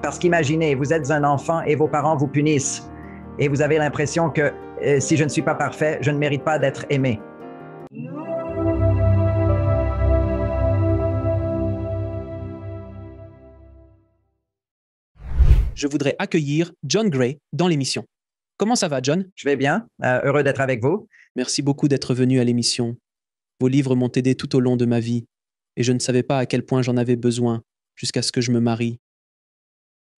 Parce qu'imaginez, vous êtes un enfant et vos parents vous punissent. Et vous avez l'impression que si je ne suis pas parfait, je ne mérite pas d'être aimé. Je voudrais accueillir John Gray dans l'émission. Comment ça va, John? Je vais bien, heureux d'être avec vous. Merci beaucoup d'être venu à l'émission. Vos livres m'ont aidé tout au long de ma vie, et je ne savais pas à quel point j'en avais besoin jusqu'à ce que je me marie.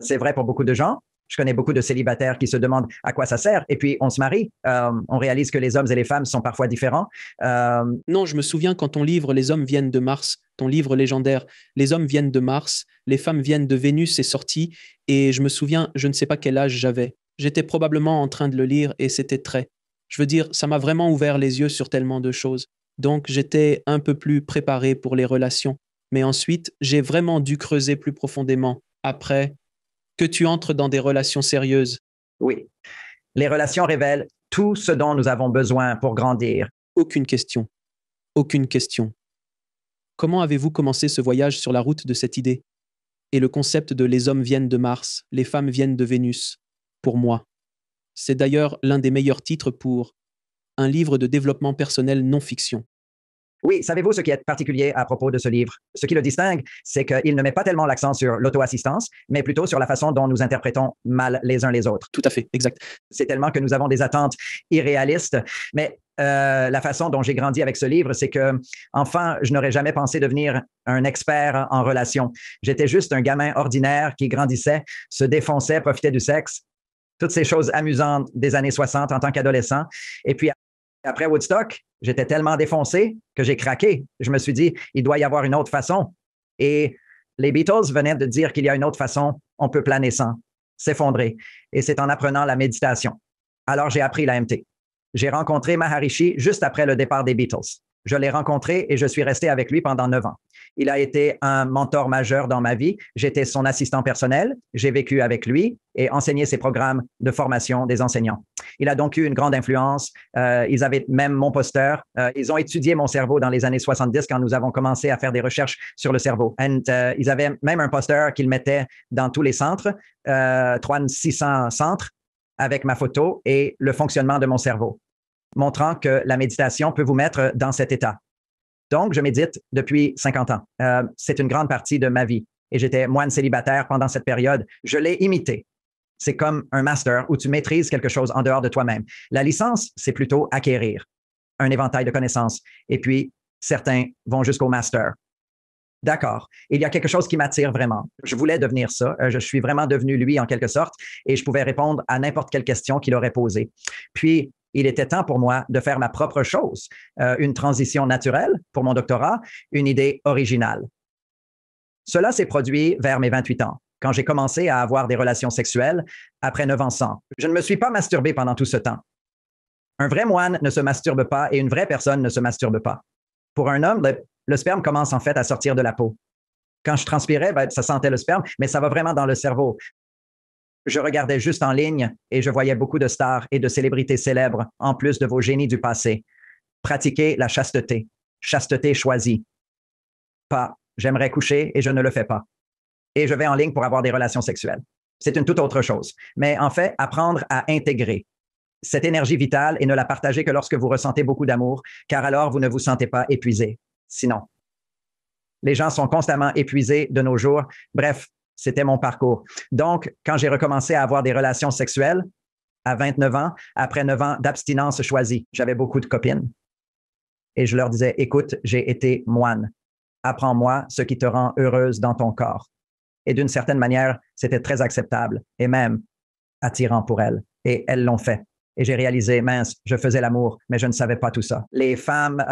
C'est vrai pour beaucoup de gens. Je connais beaucoup de célibataires qui se demandent à quoi ça sert, et puis on se marie. On réalise que les hommes et les femmes sont parfois différents. Non, je me souviens quand ton livre Les hommes viennent de Mars, ton livre légendaire Les hommes viennent de Mars, les femmes viennent de Vénus est sorti, et je me souviens, je ne sais pas quel âge j'avais. J'étais probablement en train de le lire et c'était très. Je veux dire, ça m'a vraiment ouvert les yeux sur tellement de choses. Donc j'étais un peu plus préparé pour les relations. Mais ensuite, j'ai vraiment dû creuser plus profondément. Après, que tu entres dans des relations sérieuses. Oui, les relations révèlent tout ce dont nous avons besoin pour grandir. Aucune question. Aucune question. Comment avez-vous commencé ce voyage sur la route de cette idée? Et le concept de les hommes viennent de Mars, les femmes viennent de Vénus, pour moi. C'est d'ailleurs l'un des meilleurs titres pour un livre de développement personnel non-fiction. Oui, savez-vous ce qui est particulier à propos de ce livre? Ce qui le distingue, c'est qu'il ne met pas tellement l'accent sur l'auto-assistance, mais plutôt sur la façon dont nous interprétons mal les uns les autres. Tout à fait, exact. C'est tellement que nous avons des attentes irréalistes, mais la façon dont j'ai grandi avec ce livre, c'est que, enfin, je n'aurais jamais pensé devenir un expert en relations. J'étais juste un gamin ordinaire qui grandissait, se défonçait, profitait du sexe, toutes ces choses amusantes des années 60 en tant qu'adolescent. Et puis, après Woodstock, j'étais tellement défoncé que j'ai craqué. Je me suis dit, il doit y avoir une autre façon. Et les Beatles venaient de dire qu'il y a une autre façon, on peut planer sans, s'effondrer. Et c'est en apprenant la méditation. Alors, j'ai appris l'AMT. J'ai rencontré Maharishi juste après le départ des Beatles. Je l'ai rencontré et je suis resté avec lui pendant 9 ans. Il a été un mentor majeur dans ma vie. J'étais son assistant personnel. J'ai vécu avec lui et enseigné ses programmes de formation des enseignants. Il a donc eu une grande influence. Ils avaient même mon poster. Ils ont étudié mon cerveau dans les années 70 quand nous avons commencé à faire des recherches sur le cerveau. Ils avaient même un poster qu'ils mettaient dans tous les centres, 600 centres, avec ma photo et le fonctionnement de mon cerveau, montrant que la méditation peut vous mettre dans cet état. Donc, je médite depuis 50 ans. C'est une grande partie de ma vie. Et j'étais moine célibataire pendant cette période. Je l'ai imité. C'est comme un master où tu maîtrises quelque chose en dehors de toi-même. La licence, c'est plutôt acquérir un éventail de connaissances. Et puis, certains vont jusqu'au master. D'accord. Il y a quelque chose qui m'attire vraiment. Je voulais devenir ça. Je suis vraiment devenu lui en quelque sorte et je pouvais répondre à n'importe quelle question qu'il aurait posée. Puis, il était temps pour moi de faire ma propre chose, une transition naturelle pour mon doctorat, une idée originale. Cela s'est produit vers mes 28 ans, quand j'ai commencé à avoir des relations sexuelles après 9 ans sans. Je ne me suis pas masturbé pendant tout ce temps. Un vrai moine ne se masturbe pas et une vraie personne ne se masturbe pas. Pour un homme, le sperme commence en fait à sortir de la peau. Quand je transpirais, ça sentait le sperme, mais ça va vraiment dans le cerveau. Je regardais juste en ligne et je voyais beaucoup de stars et de célébrités célèbres, en plus de vos génies du passé. Pratiquer la chasteté. Chasteté choisie. Pas « j'aimerais coucher et je ne le fais pas ». Et je vais en ligne pour avoir des relations sexuelles. C'est une toute autre chose. Mais en fait, apprendre à intégrer cette énergie vitale et ne la partager que lorsque vous ressentez beaucoup d'amour, car alors vous ne vous sentez pas épuisé. Sinon, les gens sont constamment épuisés de nos jours. Bref, c'était mon parcours. Donc, quand j'ai recommencé à avoir des relations sexuelles à 29 ans, après 9 ans d'abstinence choisie, j'avais beaucoup de copines. Et je leur disais, écoute, j'ai été moine. Apprends-moi ce qui te rend heureuse dans ton corps. Et d'une certaine manière, c'était très acceptable et même attirant pour elles. Et elles l'ont fait. Et j'ai réalisé, mince, je faisais l'amour, mais je ne savais pas tout ça. Les femmes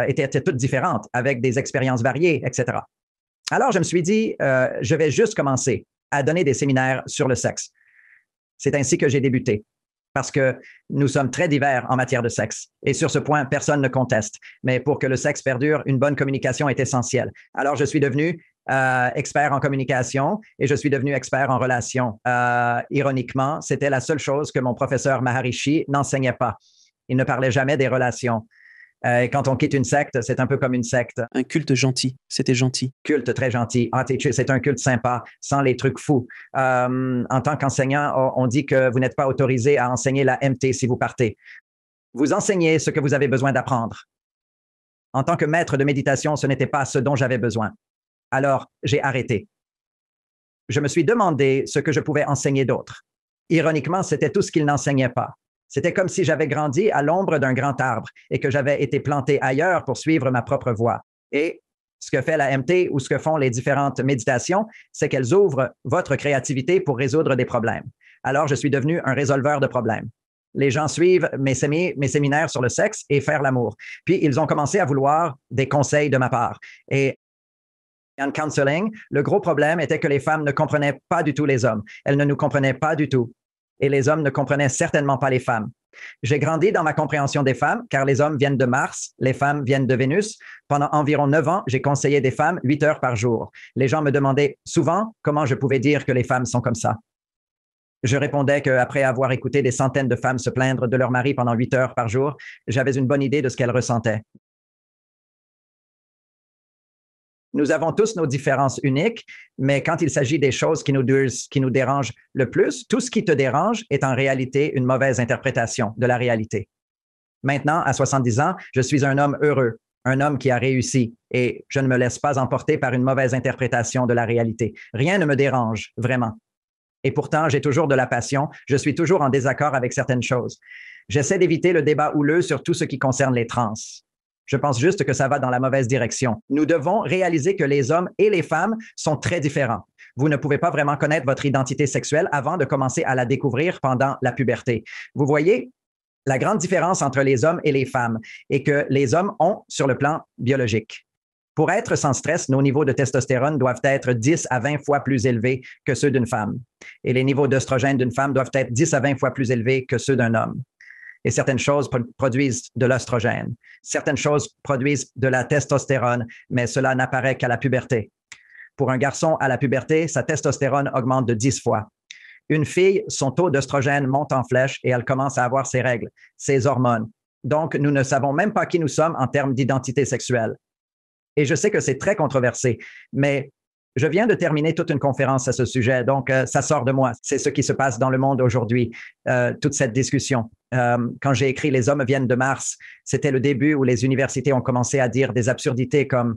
étaient toutes différentes, avec des expériences variées, etc. Alors, je me suis dit, je vais juste commencer à donner des séminaires sur le sexe. C'est ainsi que j'ai débuté, parce que nous sommes très divers en matière de sexe. Et sur ce point, personne ne conteste. Mais pour que le sexe perdure, une bonne communication est essentielle. Alors, je suis devenu expert en communication et je suis devenu expert en relations. Ironiquement, c'était la seule chose que mon professeur Maharishi n'enseignait pas. Il ne parlait jamais des relations. Et quand on quitte une secte, c'est un peu comme une secte. Un culte gentil. C'était gentil. Culte très gentil. Ah, c'est un culte sympa, sans les trucs fous. En tant qu'enseignant, on dit que vous n'êtes pas autorisé à enseigner la MT si vous partez. Vous enseignez ce que vous avez besoin d'apprendre. En tant que maître de méditation, ce n'était pas ce dont j'avais besoin. Alors, j'ai arrêté. Je me suis demandé ce que je pouvais enseigner d'autre. Ironiquement, c'était tout ce qu'il n'enseignait pas. C'était comme si j'avais grandi à l'ombre d'un grand arbre et que j'avais été planté ailleurs pour suivre ma propre voie. Et ce que fait la MT ou ce que font les différentes méditations, c'est qu'elles ouvrent votre créativité pour résoudre des problèmes. Alors, je suis devenu un résolveur de problèmes. Les gens suivent mes séminaires sur le sexe et faire l'amour. Puis, ils ont commencé à vouloir des conseils de ma part. Et en counseling, le gros problème était que les femmes ne comprenaient pas du tout les hommes. Elles ne nous comprenaient pas du tout. Et les hommes ne comprenaient certainement pas les femmes. J'ai grandi dans ma compréhension des femmes, car les hommes viennent de Mars, les femmes viennent de Vénus. Pendant environ 9 ans, j'ai conseillé des femmes 8 heures par jour. Les gens me demandaient souvent comment je pouvais dire que les femmes sont comme ça. Je répondais qu'après avoir écouté des centaines de femmes se plaindre de leur mari pendant 8 heures par jour, j'avais une bonne idée de ce qu'elles ressentaient. Nous avons tous nos différences uniques, mais quand il s'agit des choses qui nous dérangent le plus, tout ce qui te dérange est en réalité une mauvaise interprétation de la réalité. Maintenant, à 70 ans, je suis un homme heureux, un homme qui a réussi et je ne me laisse pas emporter par une mauvaise interprétation de la réalité. Rien ne me dérange, vraiment. Et pourtant, j'ai toujours de la passion. Je suis toujours en désaccord avec certaines choses. J'essaie d'éviter le débat houleux sur tout ce qui concerne les trans. Je pense juste que ça va dans la mauvaise direction. Nous devons réaliser que les hommes et les femmes sont très différents. Vous ne pouvez pas vraiment connaître votre identité sexuelle avant de commencer à la découvrir pendant la puberté. Vous voyez, la grande différence entre les hommes et les femmes est que les hommes ont sur le plan biologique. Pour être sans stress, nos niveaux de testostérone doivent être 10 à 20 fois plus élevés que ceux d'une femme. Et les niveaux d'œstrogène d'une femme doivent être 10 à 20 fois plus élevés que ceux d'un homme. Et certaines choses produisent de l'œstrogène. Certaines choses produisent de la testostérone, mais cela n'apparaît qu'à la puberté. Pour un garçon, à la puberté, sa testostérone augmente de 10 fois. Une fille, son taux d'œstrogène monte en flèche et elle commence à avoir ses règles, ses hormones. Donc, nous ne savons même pas qui nous sommes en termes d'identité sexuelle. Et je sais que c'est très controversé, mais je viens de terminer toute une conférence à ce sujet, donc ça sort de moi. C'est ce qui se passe dans le monde aujourd'hui, toute cette discussion. Quand j'ai écrit « Les hommes viennent de Mars », c'était le début où les universités ont commencé à dire des absurdités comme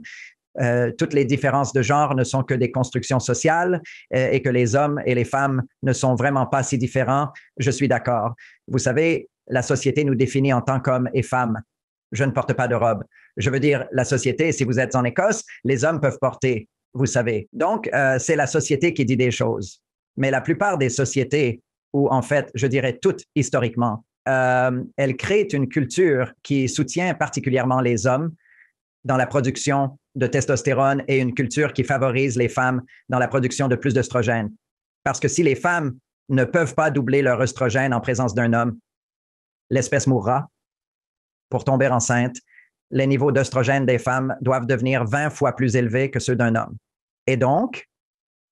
toutes les différences de genre ne sont que des constructions sociales et que les hommes et les femmes ne sont vraiment pas si différents. Je suis d'accord. Vous savez, la société nous définit en tant qu'hommes et femmes. Je ne porte pas de robe. Je veux dire, la société, si vous êtes en Écosse, les hommes peuvent porter, vous savez. Donc, c'est la société qui dit des choses. Mais la plupart des sociétés, ou en fait, je dirais toutes historiquement, elles créent une culture qui soutient particulièrement les hommes dans la production de testostérone et une culture qui favorise les femmes dans la production de plus d'œstrogène. Parce que si les femmes ne peuvent pas doubler leur œstrogène en présence d'un homme, l'espèce mourra. Pour tomber enceinte, les niveaux d'œstrogène des femmes doivent devenir 20 fois plus élevés que ceux d'un homme. Et donc,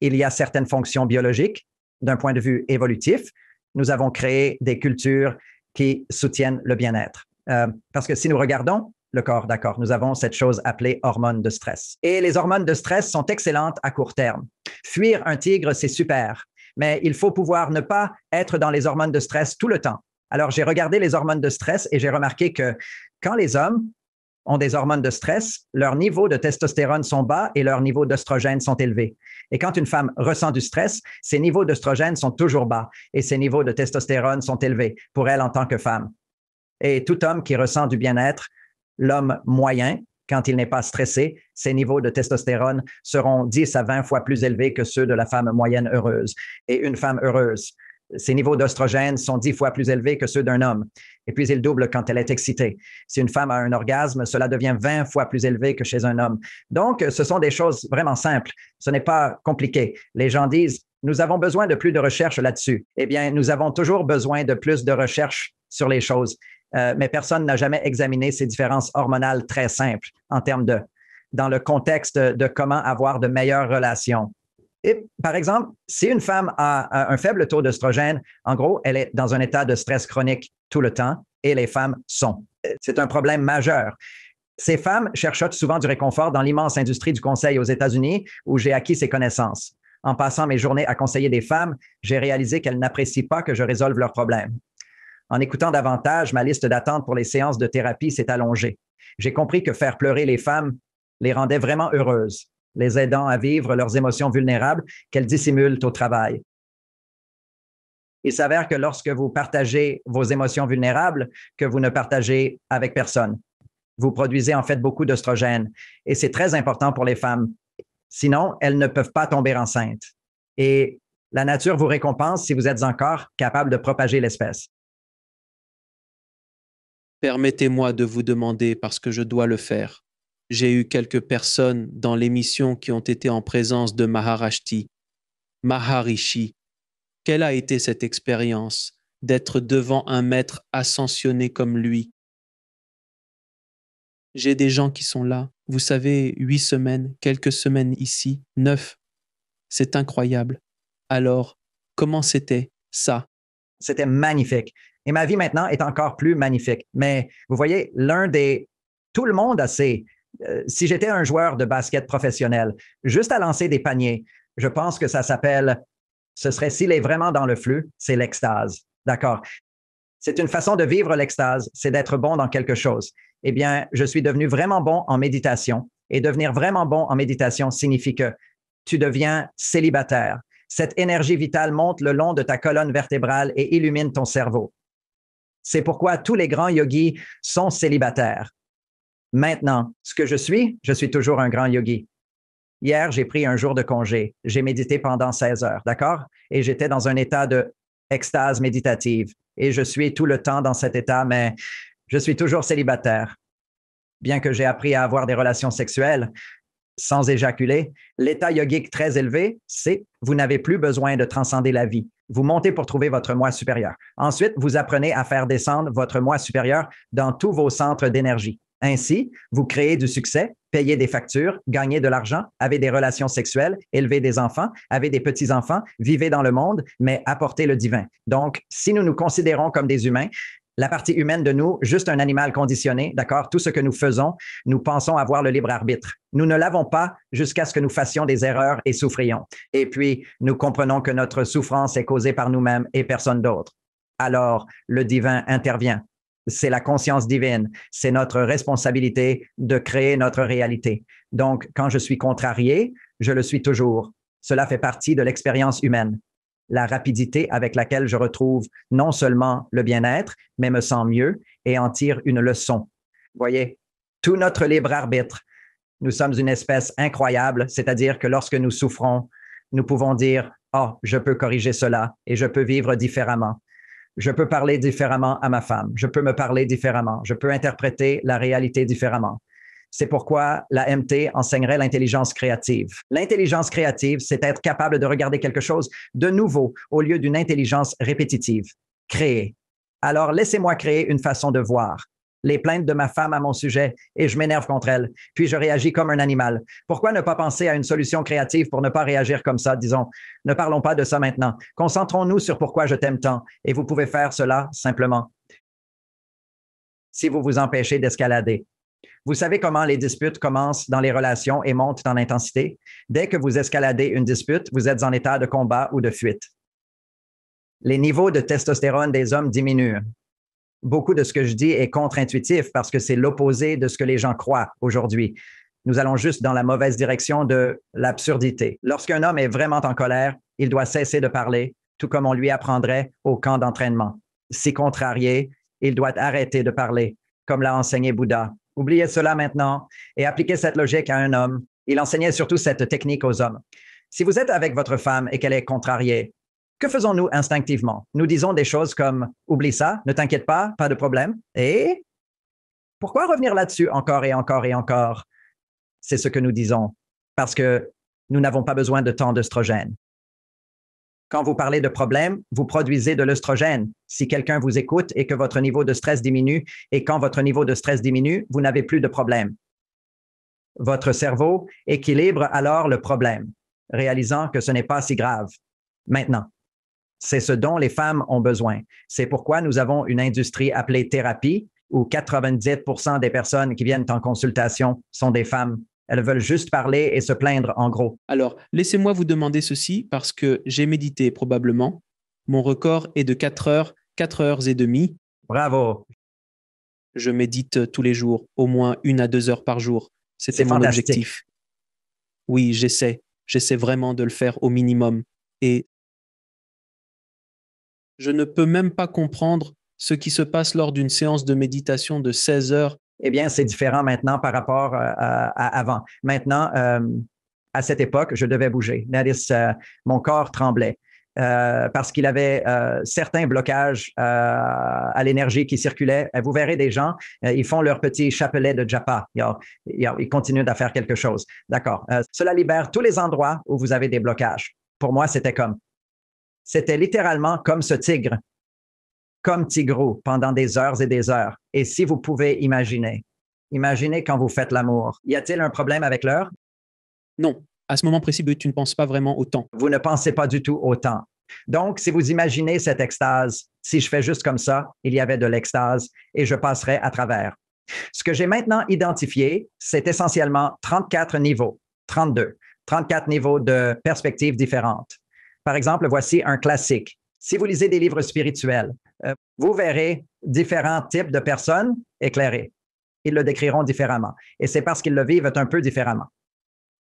il y a certaines fonctions biologiques, d'un point de vue évolutif, nous avons créé des cultures qui soutiennent le bien-être. Parce que si nous regardons le corps, d'accord, nous avons cette chose appelée hormones de stress. Et les hormones de stress sont excellentes à court terme. Fuir un tigre, c'est super, mais il faut pouvoir ne pas être dans les hormones de stress tout le temps. Alors, j'ai regardé les hormones de stress et j'ai remarqué que quand les hommes ont des hormones de stress, leurs niveaux de testostérone sont bas et leurs niveaux d'œstrogène sont élevés. Et quand une femme ressent du stress, ses niveaux d'œstrogène sont toujours bas et ses niveaux de testostérone sont élevés pour elle en tant que femme. Et tout homme qui ressent du bien-être, l'homme moyen, quand il n'est pas stressé, ses niveaux de testostérone seront 10 à 20 fois plus élevés que ceux de la femme moyenne heureuse. Et une femme heureuse, ses niveaux d'œstrogène sont 10 fois plus élevés que ceux d'un homme. Et puis, ils doublent quand elle est excitée. Si une femme a un orgasme, cela devient 20 fois plus élevé que chez un homme. Donc, ce sont des choses vraiment simples. Ce n'est pas compliqué. Les gens disent, nous avons besoin de plus de recherche là-dessus. Eh bien, nous avons toujours besoin de plus de recherche sur les choses. Mais personne n'a jamais examiné ces différences hormonales très simples dans le contexte de comment avoir de meilleures relations. Et, par exemple, si une femme a un faible taux d'œstrogène, en gros, elle est dans un état de stress chronique tout le temps et les femmes sont. C'est un problème majeur. Ces femmes cherchent souvent du réconfort dans l'immense industrie du conseil aux États-Unis où j'ai acquis ces connaissances. En passant mes journées à conseiller des femmes, j'ai réalisé qu'elles n'apprécient pas que je résolve leurs problèmes. En écoutant davantage, ma liste d'attente pour les séances de thérapie s'est allongée. J'ai compris que faire pleurer les femmes les rendait vraiment heureuses, les aidant à vivre leurs émotions vulnérables qu'elles dissimulent au travail. Il s'avère que lorsque vous partagez vos émotions vulnérables, que vous ne partagez avec personne, vous produisez en fait beaucoup d'oestrogènes et c'est très important pour les femmes. Sinon, elles ne peuvent pas tomber enceintes. Et la nature vous récompense si vous êtes encore capable de propager l'espèce. Permettez-moi de vous demander parce que je dois le faire. J'ai eu quelques personnes dans l'émission qui ont été en présence de Maharishi. Quelle a été cette expérience d'être devant un maître ascensionné comme lui? J'ai des gens qui sont là. Vous savez, 8 semaines, quelques semaines ici, 9. C'est incroyable. Alors, comment c'était ça? C'était magnifique. Et ma vie maintenant est encore plus magnifique. Mais vous voyez, tout le monde a si j'étais un joueur de basket professionnel, juste à lancer des paniers, je pense que ça s'appelle, s'il est vraiment dans le flux, c'est l'extase. D'accord? C'est une façon de vivre l'extase, c'est d'être bon dans quelque chose. Eh bien, je suis devenu vraiment bon en méditation. Et devenir vraiment bon en méditation signifie que tu deviens célibataire. Cette énergie vitale monte le long de ta colonne vertébrale et illumine ton cerveau. C'est pourquoi tous les grands yogis sont célibataires. Maintenant, ce que je suis toujours un grand yogi. Hier, j'ai pris un jour de congé. J'ai médité pendant 16 heures, d'accord? Et j'étais dans un état d'extase méditative. Et je suis tout le temps dans cet état, mais je suis toujours célibataire. Bien que j'ai appris à avoir des relations sexuelles sans éjaculer, l'état yogique très élevé, c'est vous n'avez plus besoin de transcender la vie. Vous montez pour trouver votre moi supérieur. Ensuite, vous apprenez à faire descendre votre moi supérieur dans tous vos centres d'énergie. Ainsi, vous créez du succès, payez des factures, gagnez de l'argent, avez des relations sexuelles, élevez des enfants, avez des petits-enfants, vivez dans le monde, mais apportez le divin. Donc, si nous nous considérons comme des humains, la partie humaine de nous, juste un animal conditionné, d'accord? Tout ce que nous faisons, nous pensons avoir le libre arbitre. Nous ne l'avons pas jusqu'à ce que nous fassions des erreurs et souffrions. Et puis, nous comprenons que notre souffrance est causée par nous-mêmes et personne d'autre. Alors, le divin intervient. C'est la conscience divine. C'est notre responsabilité de créer notre réalité. Donc, quand je suis contrarié, je le suis toujours. Cela fait partie de l'expérience humaine. La rapidité avec laquelle je retrouve non seulement le bien-être, mais me sens mieux et en tire une leçon. Voyez, tout notre libre arbitre. Nous sommes une espèce incroyable, c'est-à-dire que lorsque nous souffrons, nous pouvons dire, « Oh, je peux corriger cela et je peux vivre différemment. Je peux parler différemment à ma femme. Je peux me parler différemment. Je peux interpréter la réalité différemment. » C'est pourquoi la MT enseignerait l'intelligence créative. L'intelligence créative, c'est être capable de regarder quelque chose de nouveau au lieu d'une intelligence répétitive. Créer. Alors, laissez-moi créer une façon de voir. Les plaintes de ma femme à mon sujet et je m'énerve contre elle, puis je réagis comme un animal. Pourquoi ne pas penser à une solution créative pour ne pas réagir comme ça? Disons, ne parlons pas de ça maintenant. Concentrons-nous sur pourquoi je t'aime tant et vous pouvez faire cela simplement si vous vous empêchez d'escalader. Vous savez comment les disputes commencent dans les relations et montent en intensité? Dès que vous escaladez une dispute, vous êtes en état de combat ou de fuite. Les niveaux de testostérone des hommes diminuent. Beaucoup de ce que je dis est contre-intuitif parce que c'est l'opposé de ce que les gens croient aujourd'hui. Nous allons juste dans la mauvaise direction de l'absurdité. Lorsqu'un homme est vraiment en colère, il doit cesser de parler, tout comme on lui apprendrait au camp d'entraînement. Si contrarié, il doit arrêter de parler, comme l'a enseigné Bouddha. Oubliez cela maintenant et appliquez cette logique à un homme. Il enseignait surtout cette technique aux hommes. Si vous êtes avec votre femme et qu'elle est contrariée, que faisons-nous instinctivement? Nous disons des choses comme « Oublie ça, ne t'inquiète pas, pas de problème. » Et pourquoi revenir là-dessus encore et encore et encore? C'est ce que nous disons, parce que nous n'avons pas besoin de tant d'œstrogène. Quand vous parlez de problème, vous produisez de l'œstrogène. Si quelqu'un vous écoute et que votre niveau de stress diminue, et quand votre niveau de stress diminue, vous n'avez plus de problème. Votre cerveau équilibre alors le problème, réalisant que ce n'est pas si grave. Maintenant, c'est ce dont les femmes ont besoin. C'est pourquoi nous avons une industrie appelée thérapie, où 90% des personnes qui viennent en consultation sont des femmes. Elles veulent juste parler et se plaindre, en gros. Alors, laissez-moi vous demander ceci parce que j'ai médité probablement. Mon record est de 4 heures et demie. Bravo. Je médite tous les jours, au moins 1 à 2 heures par jour. C'était mon objectif. Oui, j'essaie. J'essaie vraiment de le faire au minimum. Et je ne peux même pas comprendre ce qui se passe lors d'une séance de méditation de 16 heures. Eh bien, c'est différent maintenant par rapport à avant. Maintenant, à cette époque, je devais bouger. Mon corps tremblait. Parce qu'il avait certains blocages à l'énergie qui circulait. Vous verrez des gens, ils font leur petit chapelet de japa. Ils continuent à faire quelque chose. D'accord. Cela libère tous les endroits où vous avez des blocages. Pour moi, c'était littéralement comme ce tigre, comme Tigrou pendant des heures et des heures. Et si vous pouvez imaginez quand vous faites l'amour. Y a-t-il un problème avec l'heure? Non. À ce moment précis, tu ne penses pas vraiment au temps. Vous ne pensez pas du tout au temps. Donc, si vous imaginez cette extase, si je fais juste comme ça, il y avait de l'extase et je passerai à travers. Ce que j'ai maintenant identifié, c'est essentiellement 34 niveaux, 34 niveaux de perspectives différentes. Par exemple, voici un classique. Si vous lisez des livres spirituels, vous verrez différents types de personnes éclairées. Ils le décriront différemment. Et c'est parce qu'ils le vivent un peu différemment.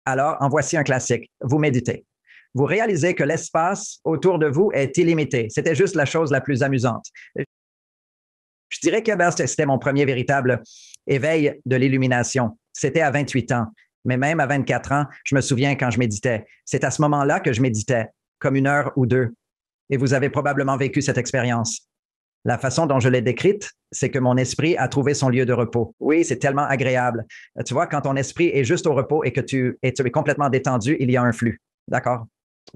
Alors, en voici un classique. Vous méditez. Vous réalisez que l'espace autour de vous est illimité. C'était juste la chose la plus amusante. Je dirais que c'était mon premier véritable éveil de l'illumination. C'était à 28 ans. Mais même à 24 ans, je me souviens quand je méditais. C'est à ce moment-là que je méditais, comme 1 heure ou 2. Et vous avez probablement vécu cette expérience. La façon dont je l'ai décrite, c'est que mon esprit a trouvé son lieu de repos. Oui, c'est tellement agréable. Tu vois, quand ton esprit est juste au repos et que tu es complètement détendu, il y a un flux. D'accord?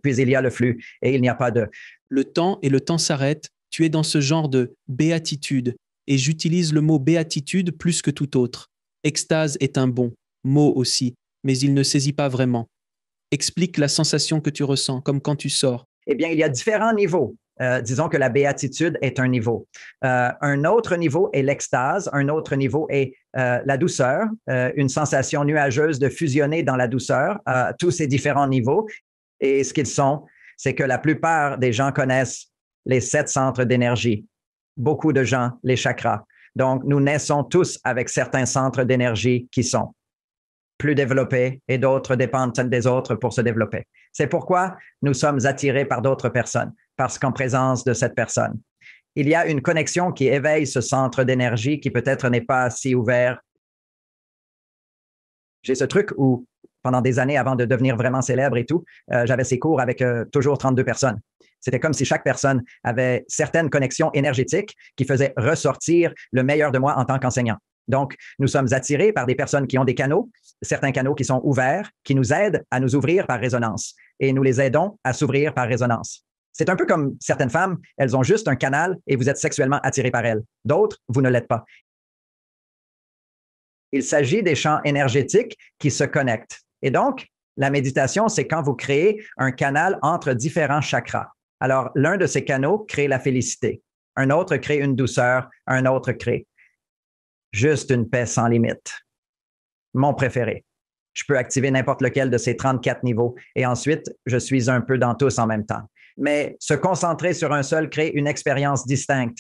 Puis il y a le flux et il n'y a pas de... Le temps s'arrête. Tu es dans ce genre de béatitude. Et j'utilise le mot béatitude plus que tout autre. Extase est un bon mot aussi, mais il ne saisit pas vraiment. Explique la sensation que tu ressens, comme quand tu sors. Eh bien, il y a différents niveaux. Disons que la béatitude est un niveau. Un autre niveau est l'extase. Un autre niveau est la douceur, une sensation nuageuse de fusionner dans la douceur, tous ces différents niveaux. Et ce qu'ils sont, c'est que la plupart des gens connaissent les 7 centres d'énergie. Beaucoup de gens, les chakras. Donc, nous naissons tous avec certains centres d'énergie qui sont plus développés et d'autres dépendent des autres pour se développer. C'est pourquoi nous sommes attirés par d'autres personnes, parce qu'en présence de cette personne, il y a une connexion qui éveille ce centre d'énergie qui peut-être n'est pas si ouvert. J'ai ce truc où, pendant des années avant de devenir vraiment célèbre et tout, j'avais ces cours avec toujours 32 personnes. C'était comme si chaque personne avait certaines connexions énergétiques qui faisaient ressortir le meilleur de moi en tant qu'enseignant. Donc, nous sommes attirés par des personnes qui ont des canaux, certains canaux qui sont ouverts, qui nous aident à nous ouvrir par résonance. Et nous les aidons à s'ouvrir par résonance. C'est un peu comme certaines femmes, elles ont juste un canal et vous êtes sexuellement attiré par elles. D'autres, vous ne l'êtes pas. Il s'agit des champs énergétiques qui se connectent. Et donc, la méditation, c'est quand vous créez un canal entre différents chakras. Alors, l'un de ces canaux crée la félicité. Un autre crée une douceur. Un autre crée juste une paix sans limite. Mon préféré. Je peux activer n'importe lequel de ces 34 niveaux et ensuite, je suis un peu dans tous en même temps. Mais se concentrer sur un seul crée une expérience distincte.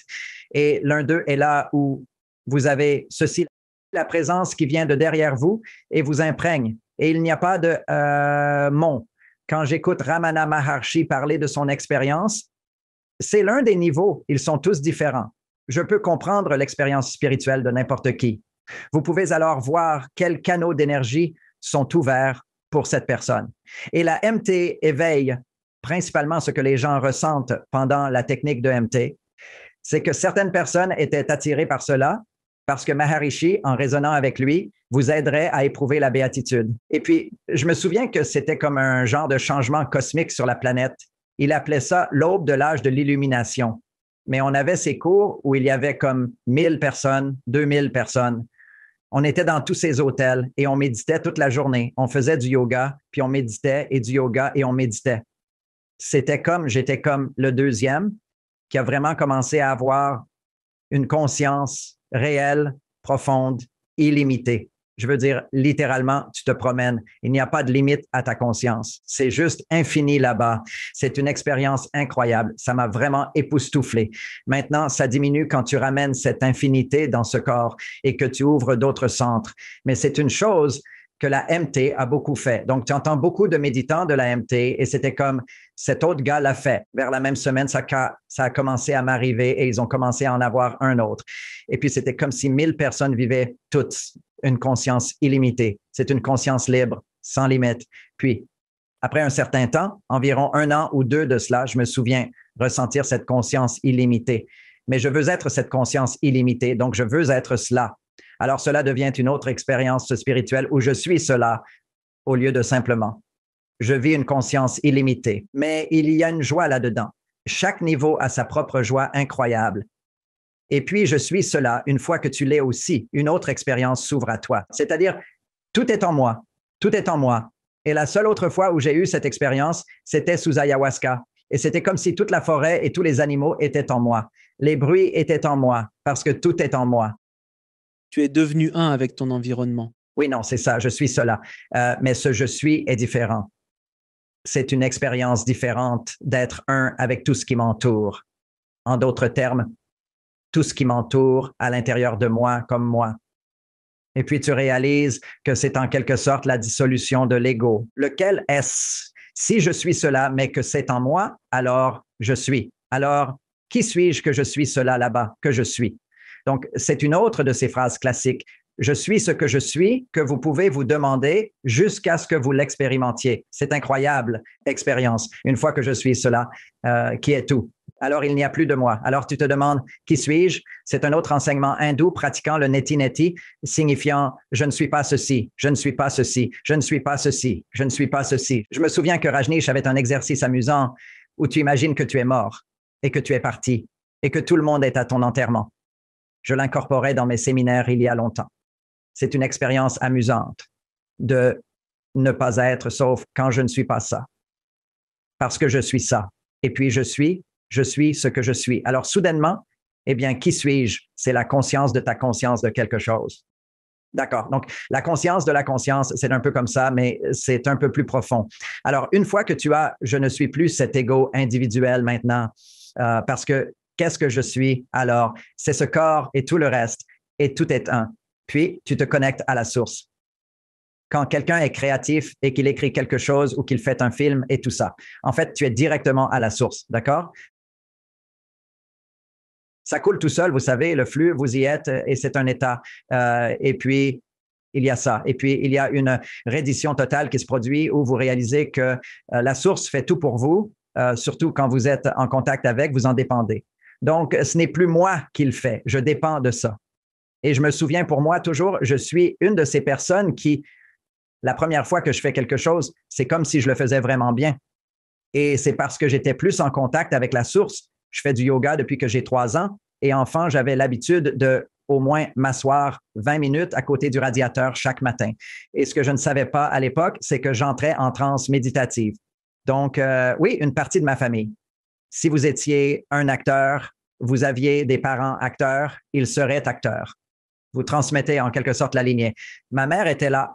Et l'un d'eux est là où vous avez ceci, la présence qui vient de derrière vous et vous imprègne. Et il n'y a pas de mon. Quand j'écoute Ramana Maharshi parler de son expérience, c'est l'un des niveaux. Ils sont tous différents. Je peux comprendre l'expérience spirituelle de n'importe qui. Vous pouvez alors voir quels canaux d'énergie sont ouverts pour cette personne. Et la MT éveille principalement ce que les gens ressentent pendant la technique de MT. C'est que certaines personnes étaient attirées par cela parce que Maharishi, en résonnant avec lui, vous aiderait à éprouver la béatitude. Et puis, je me souviens que c'était comme un genre de changement cosmique sur la planète. Il appelait ça l'aube de l'âge de l'illumination. Mais on avait ces cours où il y avait comme 1000 personnes, 2000 personnes. On était dans tous ces hôtels et on méditait toute la journée. On faisait du yoga, puis on méditait et du yoga et on méditait. J'étais comme le deuxième qui a vraiment commencé à avoir une conscience réelle, profonde, illimitée. Je veux dire, littéralement, tu te promènes. Il n'y a pas de limite à ta conscience. C'est juste infini là-bas. C'est une expérience incroyable. Ça m'a vraiment époustouflé. Maintenant, ça diminue quand tu ramènes cette infinité dans ce corps et que tu ouvres d'autres centres. Mais c'est une chose que la MT a beaucoup fait. Donc, tu entends beaucoup de méditants de la MT et c'était comme cet autre gars l'a fait. Vers la même semaine, ça a commencé à m'arriver et ils ont commencé à en avoir un autre. Et puis, c'était comme si 1000 personnes vivaient toutes une conscience illimitée. C'est une conscience libre, sans limite. Puis, après un certain temps, environ 1 an ou 2 de cela, je me souviens ressentir cette conscience illimitée. Mais je veux être cette conscience illimitée, donc je veux être cela. Alors, cela devient une autre expérience spirituelle où je suis cela au lieu de simplement. Je vis une conscience illimitée, mais il y a une joie là-dedans. Chaque niveau a sa propre joie incroyable. Et puis, je suis cela une fois que tu l'es aussi. Une autre expérience s'ouvre à toi. C'est-à-dire, tout est en moi. Tout est en moi. Et la seule autre fois où j'ai eu cette expérience, c'était sous ayahuasca. Et c'était comme si toute la forêt et tous les animaux étaient en moi. Les bruits étaient en moi parce que tout est en moi. Tu es devenu un avec ton environnement. Oui, non, c'est ça, je suis cela. Mais ce je suis est différent. C'est une expérience différente d'être un avec tout ce qui m'entoure. En d'autres termes, tout ce qui m'entoure à l'intérieur de moi comme moi. Et puis tu réalises que c'est en quelque sorte la dissolution de l'ego. Lequel est-ce? Si je suis cela, mais que c'est en moi, alors je suis. Alors, qui suis-je que je suis cela là-bas, que je suis? Donc, c'est une autre de ces phrases classiques. Je suis ce que je suis, que vous pouvez vous demander jusqu'à ce que vous l'expérimentiez. C'est incroyable expérience. Une fois que je suis cela, qui est tout. Alors, il n'y a plus de moi. Alors, tu te demandes, qui suis-je? C'est un autre enseignement hindou pratiquant le neti-neti, signifiant je ne suis pas ceci, je ne suis pas ceci, je ne suis pas ceci, je ne suis pas ceci. Je me souviens que Rajneesh avait un exercice amusant où tu imagines que tu es mort et que tu es parti et que tout le monde est à ton enterrement. Je l'incorporais dans mes séminaires il y a longtemps. C'est une expérience amusante de ne pas être sauf quand je ne suis pas ça. Parce que je suis ça. Et puis je suis ce que je suis. Alors soudainement, eh bien, qui suis-je? C'est la conscience de ta conscience de quelque chose. D'accord. Donc, la conscience de la conscience, c'est un peu comme ça, mais c'est un peu plus profond. Alors, une fois que tu as, je ne suis plus cet ego individuel maintenant, parce que qu'est-ce que je suis? Alors, c'est ce corps et tout le reste, et tout est un. Puis, tu te connectes à la source. Quand quelqu'un est créatif et qu'il écrit quelque chose ou qu'il fait un film et tout ça, en fait, tu es directement à la source, d'accord? Ça coule tout seul, vous savez, le flux, vous y êtes et c'est un état. Et puis, il y a ça. Et puis, il y a une reddition totale qui se produit où vous réalisez que la source fait tout pour vous, surtout quand vous êtes en contact avec, vous en dépendez. Donc, ce n'est plus moi qui le fais, je dépends de ça. Et je me souviens pour moi toujours, je suis une de ces personnes qui, la première fois que je fais quelque chose, c'est comme si je le faisais vraiment bien. Et c'est parce que j'étais plus en contact avec la source. Je fais du yoga depuis que j'ai 3 ans et enfant, j'avais l'habitude de au moins m'asseoir 20 minutes à côté du radiateur chaque matin. Et ce que je ne savais pas à l'époque, c'est que j'entrais en transe méditative. Donc, oui, une partie de ma famille. Si vous étiez un acteur, vous aviez des parents acteurs, ils seraient acteurs. Vous transmettez en quelque sorte la lignée. Ma mère était là.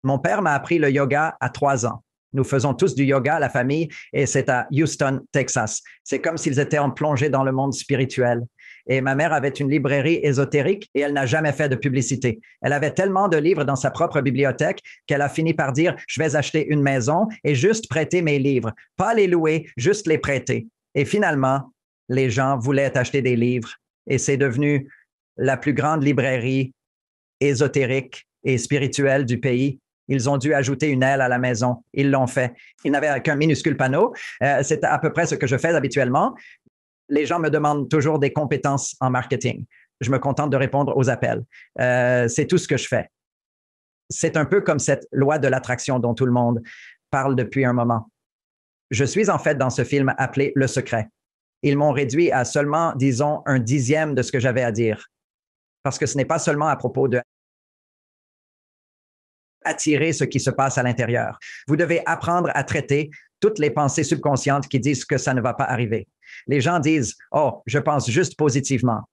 Mon père m'a appris le yoga à 3 ans. Nous faisons tous du yoga, la famille, et c'est à Houston, Texas. C'est comme s'ils étaient en plongée dans le monde spirituel. Et ma mère avait une librairie ésotérique et elle n'a jamais fait de publicité. Elle avait tellement de livres dans sa propre bibliothèque qu'elle a fini par dire, je vais acheter une maison et juste prêter mes livres. Pas les louer, juste les prêter. Et finalement, les gens voulaient acheter des livres et c'est devenu la plus grande librairie ésotérique et spirituelle du pays. Ils ont dû ajouter une aile à la maison. Ils l'ont fait. Ils n'avaient qu'un minuscule panneau. C'est à peu près ce que je fais habituellement. Les gens me demandent toujours des compétences en marketing. Je me contente de répondre aux appels. C'est tout ce que je fais. C'est un peu comme cette loi de l'attraction dont tout le monde parle depuis un moment. Je suis en fait dans ce film appelé Le Secret. Ils m'ont réduit à seulement, disons, 1/10 de ce que j'avais à dire. Parce que ce n'est pas seulement à propos de attirer ce qui se passe à l'intérieur. Vous devez apprendre à traiter toutes les pensées subconscientes qui disent que ça ne va pas arriver. Les gens disent, oh, je pense juste positivement.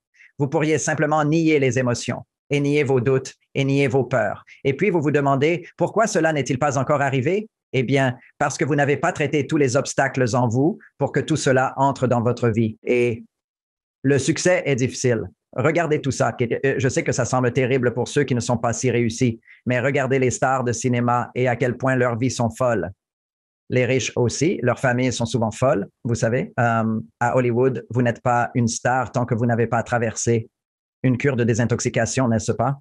vous pourriez simplement nier les émotions et nier vos doutes et nier vos peurs. Et puis, vous vous demandez, pourquoi cela n'est-il pas encore arrivé? Eh bien, parce que vous n'avez pas traité tous les obstacles en vous pour que tout cela entre dans votre vie. Et le succès est difficile. Regardez tout ça. Je sais que ça semble terrible pour ceux qui ne sont pas si réussis, mais regardez les stars de cinéma et à quel point leurs vies sont folles. Les riches aussi, leurs familles sont souvent folles, vous savez. À Hollywood, vous n'êtes pas une star tant que vous n'avez pas traversé une cure de désintoxication, n'est-ce pas?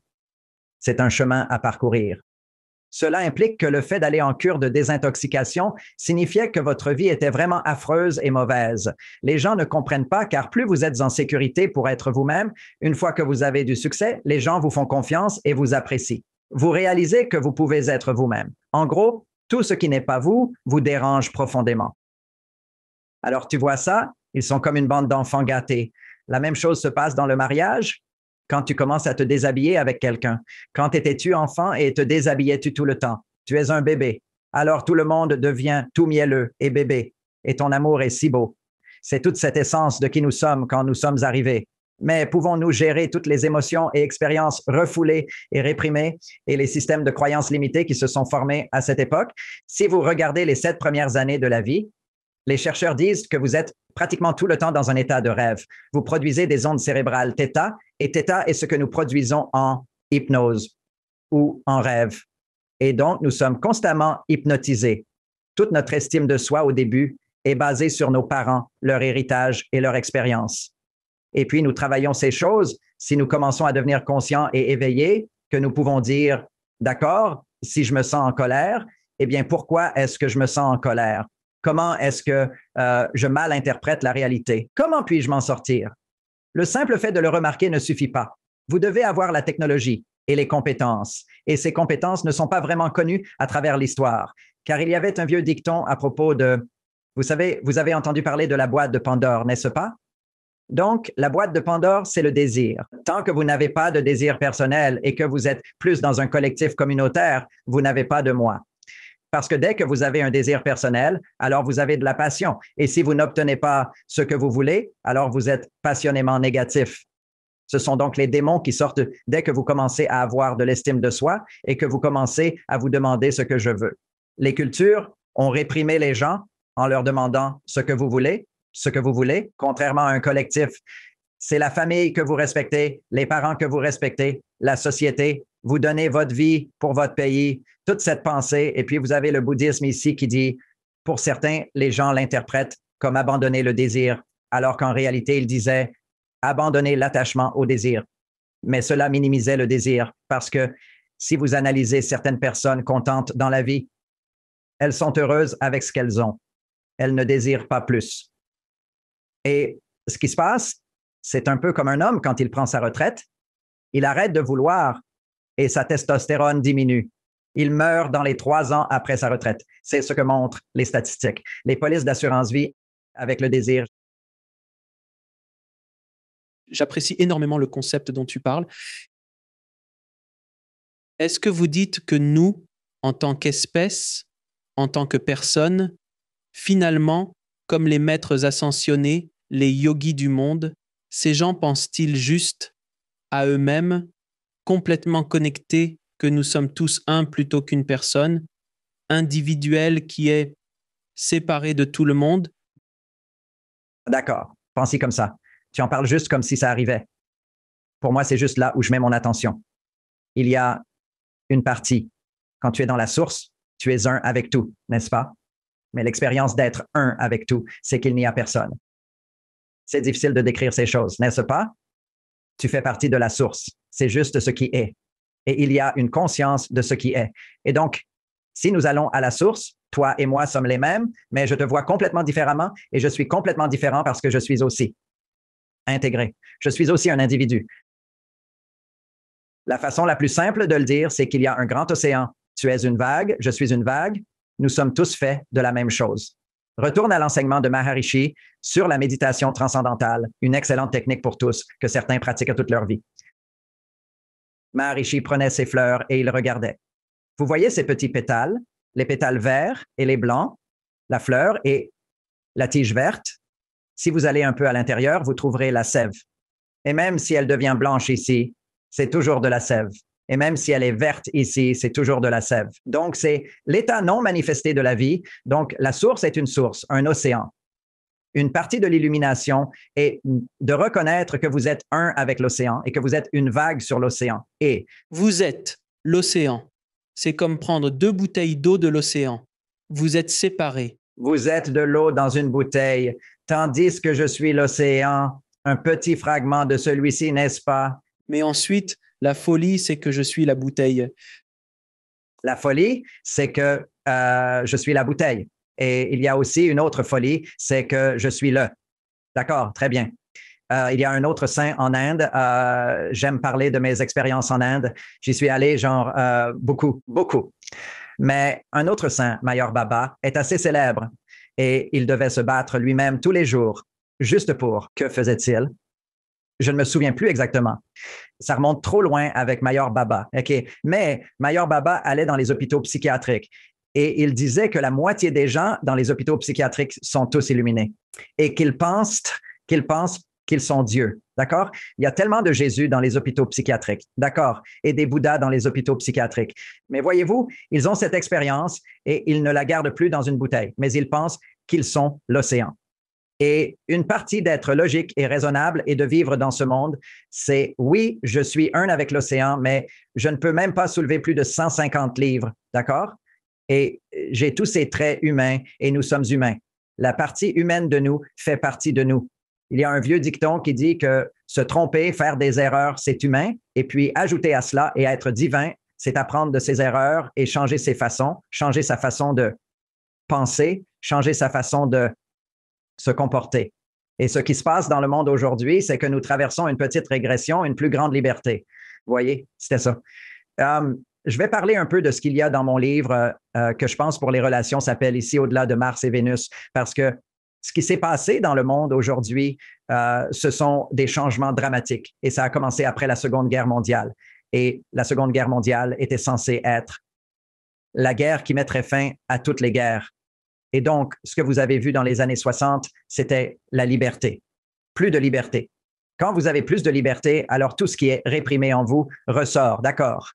C'est un chemin à parcourir. Cela implique que le fait d'aller en cure de désintoxication signifiait que votre vie était vraiment affreuse et mauvaise. Les gens ne comprennent pas car plus vous êtes en sécurité pour être vous-même, une fois que vous avez du succès, les gens vous font confiance et vous apprécient. Vous réalisez que vous pouvez être vous-même. En gros, tout ce qui n'est pas vous vous dérange profondément. Alors tu vois ça, ils sont comme une bande d'enfants gâtés. La même chose se passe dans le mariage. Quand tu commences à te déshabiller avec quelqu'un. Quand étais-tu enfant et te déshabillais-tu tout le temps? Tu es un bébé. Alors tout le monde devient tout mielleux et bébé. Et ton amour est si beau. C'est toute cette essence de qui nous sommes quand nous sommes arrivés. Mais pouvons-nous gérer toutes les émotions et expériences refoulées et réprimées et les systèmes de croyances limitées qui se sont formés à cette époque? Si vous regardez les 7 premières années de la vie, les chercheurs disent que vous êtes pratiquement tout le temps dans un état de rêve. Vous produisez des ondes cérébrales θ, et θ est ce que nous produisons en hypnose ou en rêve. Et donc, nous sommes constamment hypnotisés. Toute notre estime de soi au début est basée sur nos parents, leur héritage et leur expérience. Et puis, nous travaillons ces choses si nous commençons à devenir conscients et éveillés, que nous pouvons dire, d'accord, si je me sens en colère, eh bien, pourquoi est-ce que je me sens en colère? Comment est-ce que je mal interprète la réalité? Comment puis-je m'en sortir? Le simple fait de le remarquer ne suffit pas. Vous devez avoir la technologie et les compétences. Et ces compétences ne sont pas vraiment connues à travers l'histoire. Car il y avait un vieux dicton à propos de, vous savez, vous avez entendu parler de la boîte de Pandore, n'est-ce pas? Donc, la boîte de Pandore, c'est le désir. Tant que vous n'avez pas de désir personnel et que vous êtes plus dans un collectif communautaire, vous n'avez pas de moi. Parce que dès que vous avez un désir personnel, alors vous avez de la passion. Et si vous n'obtenez pas ce que vous voulez, alors vous êtes passionnément négatif. Ce sont donc les démons qui sortent dès que vous commencez à avoir de l'estime de soi et que vous commencez à vous demander ce que je veux. Les cultures ont réprimé les gens en leur demandant ce que vous voulez, contrairement à un collectif. C'est la famille que vous respectez, les parents que vous respectez, la société. Vous donnez votre vie pour votre pays, toute cette pensée. Et puis, vous avez le bouddhisme ici qui dit, pour certains, les gens l'interprètent comme abandonner le désir, alors qu'en réalité, il disait abandonner l'attachement au désir. Mais cela minimisait le désir parce que si vous analysez certaines personnes contentes dans la vie, elles sont heureuses avec ce qu'elles ont. Elles ne désirent pas plus. Et ce qui se passe, c'est un peu comme un homme quand il prend sa retraite. Il arrête de vouloir et sa testostérone diminue. Il meurt dans les 3 ans après sa retraite. C'est ce que montrent les statistiques. Les polices d'assurance vie avec le désir. J'apprécie énormément le concept dont tu parles. Est-ce que vous dites que nous, en tant qu'espèce, en tant que personne, finalement, comme les maîtres ascensionnés, les yogis du monde, ces gens pensent-ils juste à eux-mêmes, complètement connectés, que nous sommes tous un plutôt qu'une personne, individuelle qui est séparée de tout le monde? D'accord, pensez comme ça. Tu en parles juste comme si ça arrivait. Pour moi, c'est juste là où je mets mon attention. Il y a une partie. Quand tu es dans la source, tu es un avec tout, n'est-ce pas? Mais l'expérience d'être un avec tout, c'est qu'il n'y a personne. C'est difficile de décrire ces choses, n'est-ce pas? Tu fais partie de la source. C'est juste ce qui est. Et il y a une conscience de ce qui est. Et donc, si nous allons à la source, toi et moi sommes les mêmes, mais je te vois complètement différemment et je suis complètement différent parce que je suis aussi intégré. Je suis aussi un individu. La façon la plus simple de le dire, c'est qu'il y a un grand océan. Tu es une vague, je suis une vague. Nous sommes tous faits de la même chose. Retourne à l'enseignement de Maharishi sur la méditation transcendantale, une excellente technique pour tous que certains pratiquent toute leur vie. Maharishi prenait ses fleurs et il regardait. Vous voyez ces petits pétales, les pétales verts et les blancs, la fleur et la tige verte. Si vous allez un peu à l'intérieur, vous trouverez la sève. Et même si elle devient blanche ici, c'est toujours de la sève. Et même si elle est verte ici, c'est toujours de la sève. Donc, c'est l'état non manifesté de la vie. Donc, la source est une source, un océan. Une partie de l'illumination est de reconnaître que vous êtes un avec l'océan et que vous êtes une vague sur l'océan. Et vous êtes l'océan. C'est comme prendre 2 bouteilles d'eau de l'océan. Vous êtes séparés. Vous êtes de l'eau dans une bouteille, tandis que je suis l'océan, un petit fragment de celui-ci, n'est-ce pas? Mais ensuite, la folie, c'est que je suis la bouteille. La folie, c'est que je suis la bouteille. Et il y a aussi une autre folie, c'est que je suis le. D'accord, très bien. Il y a un autre saint en Inde. J'aime parler de mes expériences en Inde. J'y suis allé beaucoup. Mais un autre saint, Mayur Baba, est assez célèbre et il devait se battre lui-même tous les jours. Juste pour, que faisait-il? Je ne me souviens plus exactement. Ça remonte trop loin avec Mayur Baba. Okay? Mais Mayur Baba allait dans les hôpitaux psychiatriques et il disait que la moitié des gens dans les hôpitaux psychiatriques sont tous illuminés et qu'ils pensent qu'ils sont Dieu. D'accord? Il y a tellement de Jésus dans les hôpitaux psychiatriques. D'accord? Et des Bouddhas dans les hôpitaux psychiatriques. Mais voyez-vous, ils ont cette expérience et ils ne la gardent plus dans une bouteille, mais ils pensent qu'ils sont l'océan. Et une partie d'être logique et raisonnable et de vivre dans ce monde, c'est oui, je suis un avec l'océan, mais je ne peux même pas soulever plus de 150 livres. D'accord? Et j'ai tous ces traits humains et nous sommes humains. La partie humaine de nous fait partie de nous. Il y a un vieux dicton qui dit que se tromper, faire des erreurs, c'est humain. Et puis ajouter à cela et être divin, c'est apprendre de ses erreurs et changer ses façons, changer sa façon de penser, changer sa façon de se comporter. Et ce qui se passe dans le monde aujourd'hui, c'est que nous traversons une petite régression, une plus grande liberté. Vous voyez, c'était ça. Je vais parler un peu de ce qu'il y a dans mon livre que je pense pour les relations s'appelle Ici au-delà de Mars et Vénus, parce que ce qui s'est passé dans le monde aujourd'hui, ce sont des changements dramatiques. Et ça a commencé après la Seconde Guerre mondiale. Et la Seconde Guerre mondiale était censée être la guerre qui mettrait fin à toutes les guerres. Et donc, ce que vous avez vu dans les années 60, c'était la liberté. Plus de liberté. Quand vous avez plus de liberté, alors tout ce qui est réprimé en vous ressort. D'accord?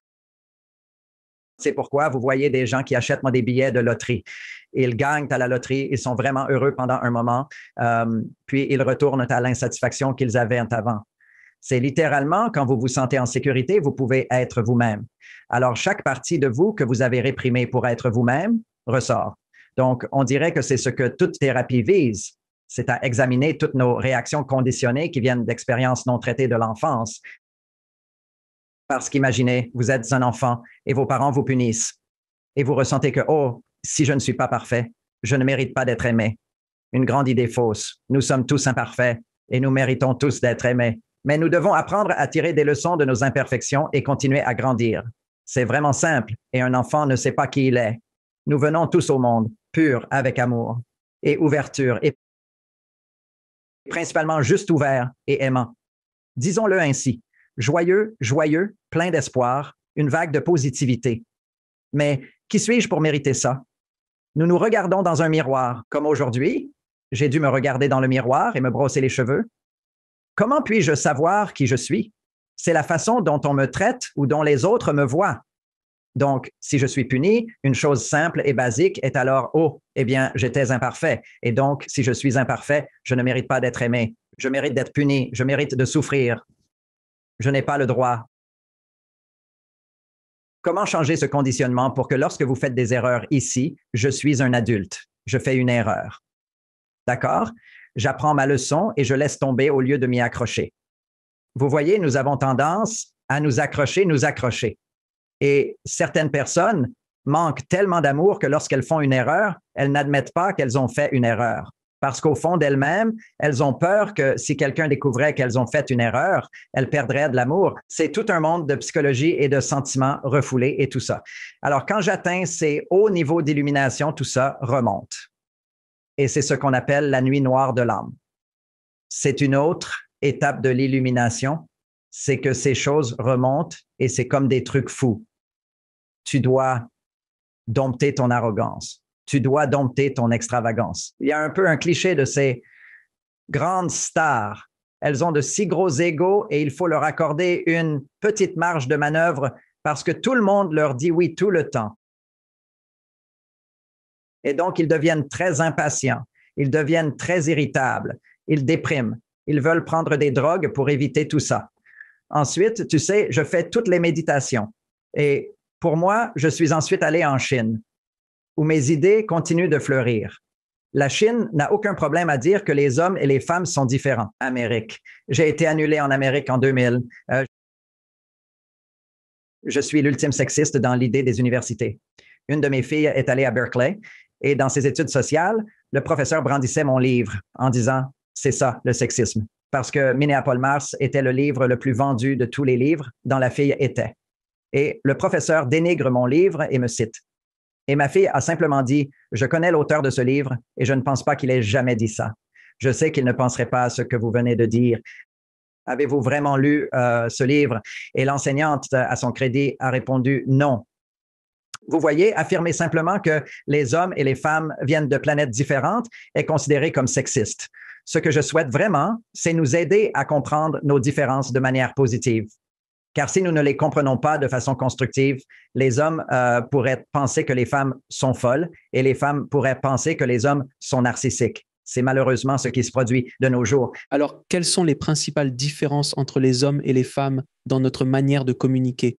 C'est pourquoi vous voyez des gens qui achètent des billets de loterie. Ils gagnent à la loterie, ils sont vraiment heureux pendant un moment, puis ils retournent à l'insatisfaction qu'ils avaient avant. C'est littéralement, quand vous vous sentez en sécurité, vous pouvez être vous-même. Alors, chaque partie de vous que vous avez réprimée pour être vous-même ressort. Donc, on dirait que c'est ce que toute thérapie vise, c'est à examiner toutes nos réactions conditionnées qui viennent d'expériences non traitées de l'enfance. Parce qu'imaginez, vous êtes un enfant et vos parents vous punissent et vous ressentez que, oh, si je ne suis pas parfait, je ne mérite pas d'être aimé. Une grande idée fausse. Nous sommes tous imparfaits et nous méritons tous d'être aimés. Mais nous devons apprendre à tirer des leçons de nos imperfections et continuer à grandir. C'est vraiment simple et un enfant ne sait pas qui il est. Nous venons tous au monde, purs, avec amour et ouverture et principalement juste ouvert et aimant. Disons-le ainsi. Joyeux, plein d'espoir, une vague de positivité. Mais qui suis-je pour mériter ça? Nous nous regardons dans un miroir, comme aujourd'hui. J'ai dû me regarder dans le miroir et me brosser les cheveux. Comment puis-je savoir qui je suis? C'est la façon dont on me traite ou dont les autres me voient. Donc, si je suis puni, une chose simple et basique est alors, oh, eh bien, j'étais imparfait. Et donc, si je suis imparfait, je ne mérite pas d'être aimé. Je mérite d'être puni. Je mérite de souffrir. Je n'ai pas le droit. Comment changer ce conditionnement pour que lorsque vous faites des erreurs ici, je suis un adulte, je fais une erreur. D'accord? J'apprends ma leçon et je laisse tomber au lieu de m'y accrocher. Vous voyez, nous avons tendance à nous accrocher. Et certaines personnes manquent tellement d'amour que lorsqu'elles font une erreur, elles n'admettent pas qu'elles ont fait une erreur. Parce qu'au fond d'elles-mêmes, elles ont peur que si quelqu'un découvrait qu'elles ont fait une erreur, elles perdraient de l'amour. C'est tout un monde de psychologie et de sentiments refoulés et tout ça. Alors, quand j'atteins ces hauts niveaux d'illumination, tout ça remonte. Et c'est ce qu'on appelle la nuit noire de l'âme. C'est une autre étape de l'illumination, c'est que ces choses remontent et c'est comme des trucs fous. Tu dois dompter ton arrogance. Tu dois dompter ton extravagance. Il y a un peu un cliché de ces grandes stars. Elles ont de si gros égos et il faut leur accorder une petite marge de manœuvre parce que tout le monde leur dit oui tout le temps. Et donc, ils deviennent très impatients, ils deviennent très irritables, ils dépriment, ils veulent prendre des drogues pour éviter tout ça. Ensuite, tu sais, je fais toutes les méditations. Et pour moi, je suis ensuite allé en Chine, où mes idées continuent de fleurir. La Chine n'a aucun problème à dire que les hommes et les femmes sont différents. Amérique. J'ai été annulé en Amérique en 2000. Je suis l'ultime sexiste dans l'idée des universités. Une de mes filles est allée à Berkeley et dans ses études sociales, le professeur brandissait mon livre en disant « c'est ça, le sexisme ». Parce que Minneapolis Mars était le livre le plus vendu de tous les livres dont la fille était. Et le professeur dénigre mon livre et me cite. Et ma fille a simplement dit « Je connais l'auteur de ce livre et je ne pense pas qu'il ait jamais dit ça. Je sais qu'il ne penserait pas à ce que vous venez de dire. Avez-vous vraiment lu ce livre? » Et l'enseignante, à son crédit, a répondu « Non. » Vous voyez, affirmer simplement que les hommes et les femmes viennent de planètes différentes est considéré comme sexiste. Ce que je souhaite vraiment, c'est nous aider à comprendre nos différences de manière positive. Car si nous ne les comprenons pas de façon constructive, les hommes pourraient penser que les femmes sont folles et les femmes pourraient penser que les hommes sont narcissiques. C'est malheureusement ce qui se produit de nos jours. Alors, quelles sont les principales différences entre les hommes et les femmes dans notre manière de communiquer?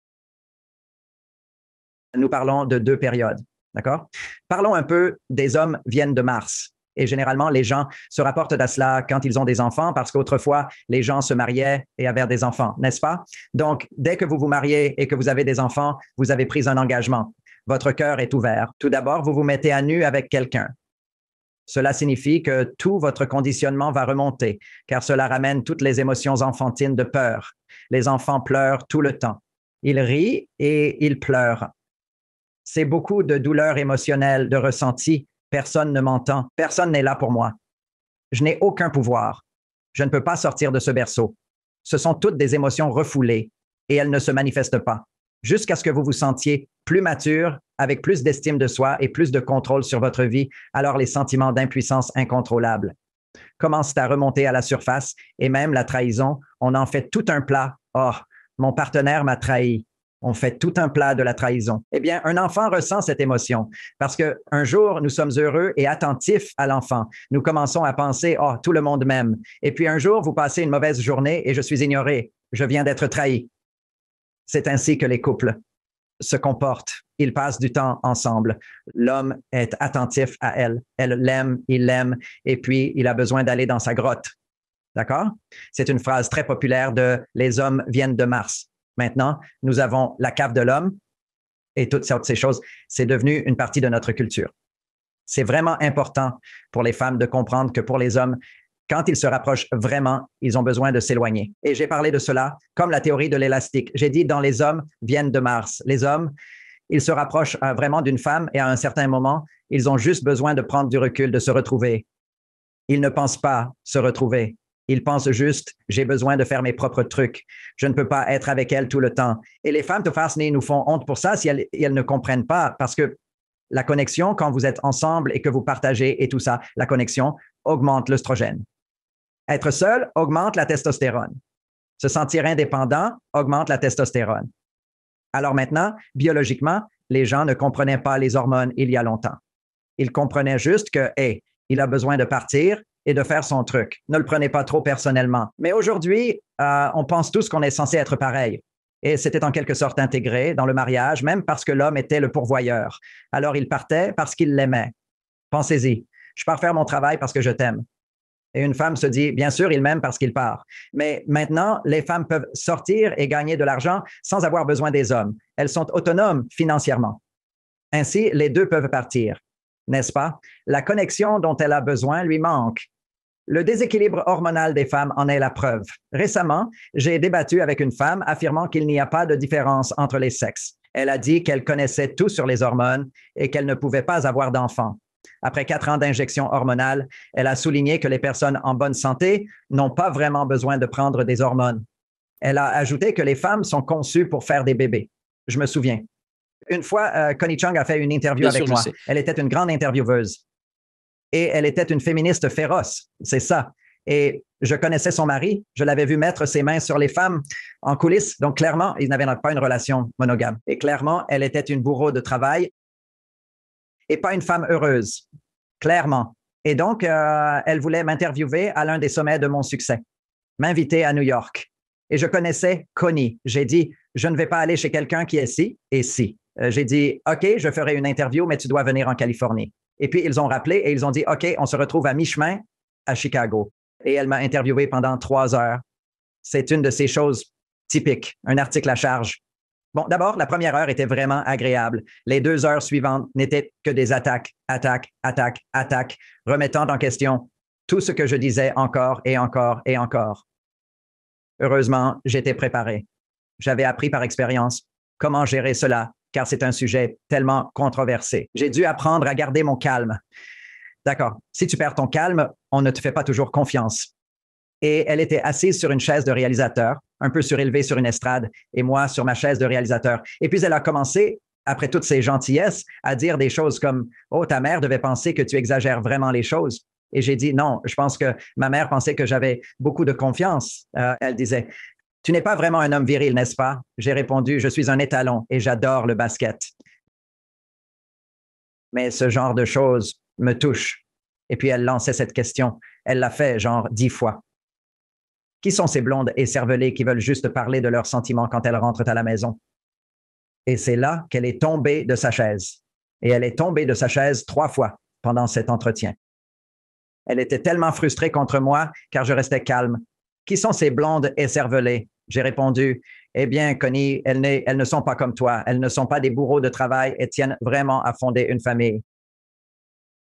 Nous parlons de deux périodes, d'accord? Parlons un peu des hommes viennent de Mars. Et généralement, les gens se rapportent à cela quand ils ont des enfants parce qu'autrefois, les gens se mariaient et avaient des enfants, n'est-ce pas? Donc, dès que vous vous mariez et que vous avez des enfants, vous avez pris un engagement. Votre cœur est ouvert. Tout d'abord, vous vous mettez à nu avec quelqu'un. Cela signifie que tout votre conditionnement va remonter, car cela ramène toutes les émotions enfantines de peur. Les enfants pleurent tout le temps. Ils rient et ils pleurent. C'est beaucoup de douleur émotionnelle, de ressenti. Personne ne m'entend. Personne n'est là pour moi. Je n'ai aucun pouvoir. Je ne peux pas sortir de ce berceau. Ce sont toutes des émotions refoulées et elles ne se manifestent pas. Jusqu'à ce que vous vous sentiez plus mature, avec plus d'estime de soi et plus de contrôle sur votre vie, alors les sentiments d'impuissance incontrôlables commencent à remonter à la surface et même la trahison, on en fait tout un plat. « Oh, mon partenaire m'a trahi. » On fait tout un plat de la trahison. Eh bien, un enfant ressent cette émotion parce qu'un jour, nous sommes heureux et attentifs à l'enfant. Nous commençons à penser, « Oh, tout le monde m'aime. » Et puis un jour, vous passez une mauvaise journée et je suis ignoré. Je viens d'être trahi. C'est ainsi que les couples se comportent. Ils passent du temps ensemble. L'homme est attentif à elle. Elle l'aime, il l'aime, et puis il a besoin d'aller dans sa grotte. D'accord? C'est une phrase très populaire de « Les hommes viennent de Mars ». Maintenant, nous avons la cave de l'homme et toutes sortes de ces choses. C'est devenu une partie de notre culture. C'est vraiment important pour les femmes de comprendre que pour les hommes, quand ils se rapprochent vraiment, ils ont besoin de s'éloigner. Et j'ai parlé de cela comme la théorie de l'élastique. J'ai dit dans les hommes viennent de Mars. Les hommes, ils se rapprochent vraiment d'une femme et à un certain moment, ils ont juste besoin de prendre du recul, de se retrouver. Ils ne pensent pas se retrouver. Ils pensent juste, j'ai besoin de faire mes propres trucs. Je ne peux pas être avec elle tout le temps. Et les femmes, de face, nous font honte pour ça si elles ne comprennent pas parce que la connexion, quand vous êtes ensemble et que vous partagez et tout ça, la connexion augmente l'œstrogène. Être seul augmente la testostérone. Se sentir indépendant augmente la testostérone. Alors maintenant, biologiquement, les gens ne comprenaient pas les hormones il y a longtemps. Ils comprenaient juste que, hey, il a besoin de partir et de faire son truc. Ne le prenez pas trop personnellement. Mais aujourd'hui, on pense tous qu'on est censé être pareil. Et c'était en quelque sorte intégré dans le mariage, même parce que l'homme était le pourvoyeur. Alors il partait parce qu'il l'aimait. Pensez-y, je pars faire mon travail parce que je t'aime. Et une femme se dit, bien sûr, il m'aime parce qu'il part. Mais maintenant, les femmes peuvent sortir et gagner de l'argent sans avoir besoin des hommes. Elles sont autonomes financièrement. Ainsi, les deux peuvent partir, n'est-ce pas? La connexion dont elle a besoin lui manque. Le déséquilibre hormonal des femmes en est la preuve. Récemment, j'ai débattu avec une femme affirmant qu'il n'y a pas de différence entre les sexes. Elle a dit qu'elle connaissait tout sur les hormones et qu'elle ne pouvait pas avoir d'enfants. Après 4 ans d'injection hormonale, elle a souligné que les personnes en bonne santé n'ont pas vraiment besoin de prendre des hormones. Elle a ajouté que les femmes sont conçues pour faire des bébés. Je me souviens. Une fois, Connie Chung a fait une interview avec moi. Elle était une grande intervieweuse. Et elle était une féministe féroce, c'est ça. Et je connaissais son mari. Je l'avais vu mettre ses mains sur les femmes en coulisses. Donc, clairement, ils n'avaient pas une relation monogame. Et clairement, elle était une bourreau de travail et pas une femme heureuse. Clairement. Et donc, elle voulait m'interviewer à l'un des sommets de mon succès, m'inviter à New York. Et je connaissais Connie. J'ai dit, je ne vais pas aller chez quelqu'un qui est ci et ci. J'ai dit, OK, je ferai une interview, mais tu dois venir en Californie. Et puis, ils ont rappelé et ils ont dit, OK, on se retrouve à mi-chemin à Chicago. Et elle m'a interviewé pendant 3 heures. C'est une de ces choses typiques, un article à charge. Bon, d'abord, la première heure était vraiment agréable. Les 2 heures suivantes n'étaient que des attaques, remettant en question tout ce que je disais encore et encore et encore. Heureusement, j'étais préparé. J'avais appris par expérience comment gérer cela, car c'est un sujet tellement controversé. J'ai dû apprendre à garder mon calme. D'accord, si tu perds ton calme, on ne te fait pas toujours confiance. Et elle était assise sur une chaise de réalisateur, un peu surélevée sur une estrade, et moi sur ma chaise de réalisateur. Et puis elle a commencé, après toutes ces gentillesses, à dire des choses comme « Oh, ta mère devait penser que tu exagères vraiment les choses. » Et j'ai dit « Non, je pense que ma mère pensait que j'avais beaucoup de confiance. » Elle disait « Tu n'es pas vraiment un homme viril, n'est-ce pas? » J'ai répondu « Je suis un étalon et j'adore le basket. » Mais ce genre de choses me touche. Et puis elle lançait cette question. Elle l'a fait genre 10 fois. Qui sont ces blondes écervelées qui veulent juste parler de leurs sentiments quand elles rentrent à la maison? Et c'est là qu'elle est tombée de sa chaise. Et elle est tombée de sa chaise 3 fois pendant cet entretien. Elle était tellement frustrée contre moi car je restais calme. Qui sont ces blondes écervelées? J'ai répondu, eh bien, Connie, elles ne sont pas comme toi. Elles ne sont pas des bourreaux de travail et tiennent vraiment à fonder une famille.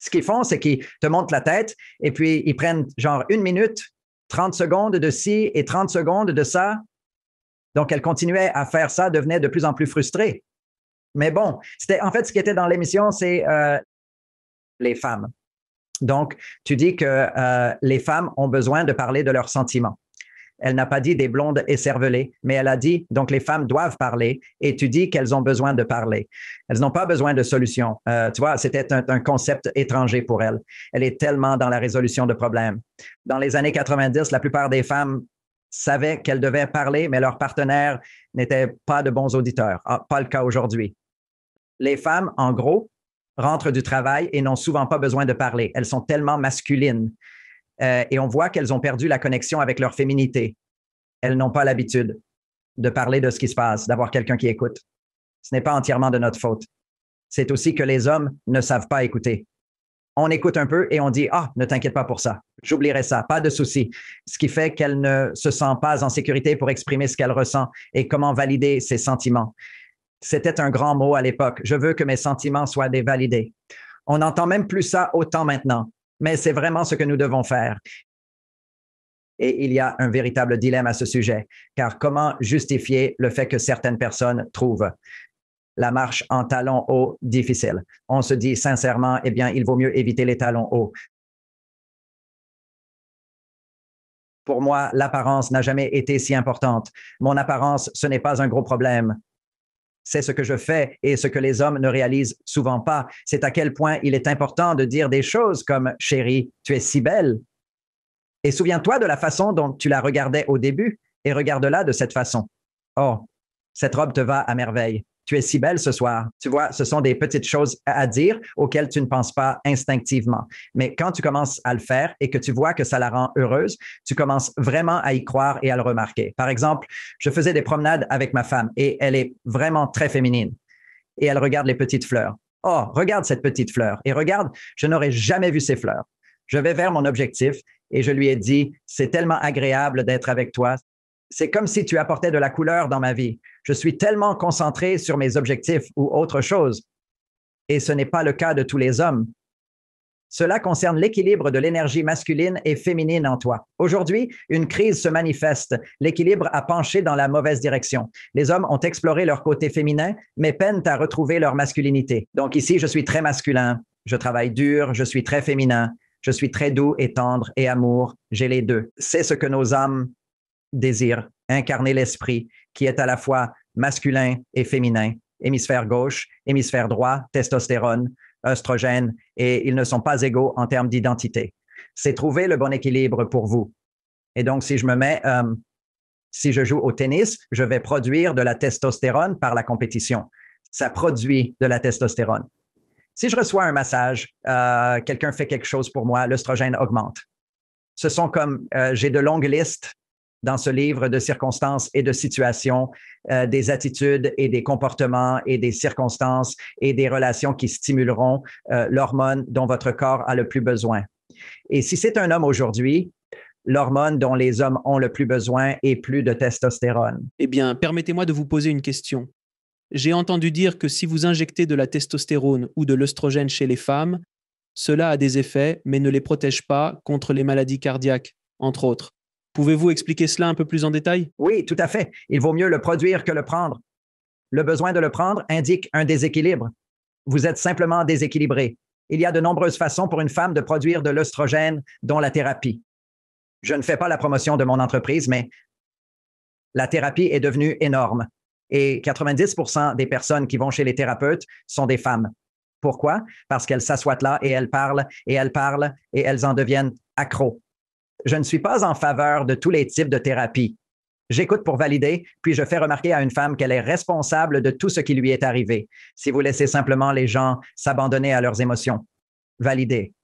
Ce qu'ils font, c'est qu'ils te montent la tête et puis ils prennent genre 1 minute, 30 secondes de ci et 30 secondes de ça. Donc, elle continuait à faire ça, devenait de plus en plus frustrée. Mais bon, c'était en fait ce qui était dans l'émission, c'est les femmes. Donc, tu dis que les femmes ont besoin de parler de leurs sentiments. Elle n'a pas dit des blondes écervelées, mais elle a dit, donc les femmes doivent parler et tu dis qu'elles ont besoin de parler. Elles n'ont pas besoin de solutions. Tu vois, c'était un concept étranger pour elle. Elle est tellement dans la résolution de problèmes. Dans les années 90, la plupart des femmes savaient qu'elles devaient parler, mais leurs partenaires n'étaient pas de bons auditeurs. Pas le cas aujourd'hui. Les femmes, en gros, rentrent du travail et n'ont souvent pas besoin de parler. Elles sont tellement masculines. Et on voit qu'elles ont perdu la connexion avec leur féminité. Elles n'ont pas l'habitude de parler de ce qui se passe, d'avoir quelqu'un qui écoute. Ce n'est pas entièrement de notre faute. C'est aussi que les hommes ne savent pas écouter. On écoute un peu et on dit « Ah, ne t'inquiète pas pour ça. J'oublierai ça, pas de souci. » Ce qui fait qu'elle ne se sent pas en sécurité pour exprimer ce qu'elle ressent et comment valider ses sentiments. C'était un grand mot à l'époque. Je veux que mes sentiments soient dévalidés. On n'entend même plus ça autant maintenant. Mais c'est vraiment ce que nous devons faire. Et il y a un véritable dilemme à ce sujet, car comment justifier le fait que certaines personnes trouvent la marche en talons hauts difficile? On se dit sincèrement, eh bien, il vaut mieux éviter les talons hauts. Pour moi, l'apparence n'a jamais été si importante. Mon apparence, ce n'est pas un gros problème. C'est ce que je fais et ce que les hommes ne réalisent souvent pas. C'est à quel point il est important de dire des choses comme « Chérie, tu es si belle ». Et souviens-toi de la façon dont tu la regardais au début et regarde-la de cette façon. « Oh, cette robe te va à merveille. Tu es si belle ce soir. » Tu vois, ce sont des petites choses à dire auxquelles tu ne penses pas instinctivement. Mais quand tu commences à le faire et que tu vois que ça la rend heureuse, tu commences vraiment à y croire et à le remarquer. Par exemple, je faisais des promenades avec ma femme et elle est vraiment très féminine. Et elle regarde les petites fleurs. « Oh, regarde cette petite fleur. Et regarde, je n'aurais jamais vu ces fleurs. » Je vais vers mon objectif et je lui ai dit « C'est tellement agréable d'être avec toi. C'est comme si tu apportais de la couleur dans ma vie. Je suis tellement concentré sur mes objectifs ou autre chose. » Et ce n'est pas le cas de tous les hommes. Cela concerne l'équilibre de l'énergie masculine et féminine en toi. Aujourd'hui, une crise se manifeste. L'équilibre a penché dans la mauvaise direction. Les hommes ont exploré leur côté féminin, mais peinent à retrouver leur masculinité. Donc ici, je suis très masculin, je travaille dur, je suis très féminin, je suis très doux et tendre et amour. J'ai les deux. C'est ce que nos âmes désirent, incarner l'esprit qui est à la fois masculin et féminin, hémisphère gauche, hémisphère droit, testostérone, œstrogène, et ils ne sont pas égaux en termes d'identité. c'est trouver le bon équilibre pour vous. Et donc, si je joue au tennis, je vais produire de la testostérone par la compétition. Ça produit de la testostérone. Si je reçois un massage, quelqu'un fait quelque chose pour moi, l'œstrogène augmente. Ce sont j'ai de longues listes dans ce livre de circonstances et de situations, des attitudes et des comportements et des circonstances et des relations qui stimuleront l'hormone dont votre corps a le plus besoin. Et si c'est un homme aujourd'hui, l'hormone dont les hommes ont le plus besoin est plus de testostérone. Eh bien, permettez-moi de vous poser une question. J'ai entendu dire que si vous injectez de la testostérone ou de l'œstrogène chez les femmes, cela a des effets, mais ne les protège pas contre les maladies cardiaques, entre autres. Pouvez-vous expliquer cela un peu plus en détail? Oui, tout à fait. Il vaut mieux le produire que le prendre. Le besoin de le prendre indique un déséquilibre. Vous êtes simplement déséquilibré. Il y a de nombreuses façons pour une femme de produire de l'œstrogène, dont la thérapie. Je ne fais pas la promotion de mon entreprise, mais la thérapie est devenue énorme. Et 90% des personnes qui vont chez les thérapeutes sont des femmes. Pourquoi? Parce qu'elles s'assoient là et elles parlent et elles parlent et elles en deviennent accros. Je ne suis pas en faveur de tous les types de thérapie. J'écoute pour valider, puis je fais remarquer à une femme qu'elle est responsable de tout ce qui lui est arrivé. Si vous laissez simplement les gens s'abandonner à leurs émotions, validez.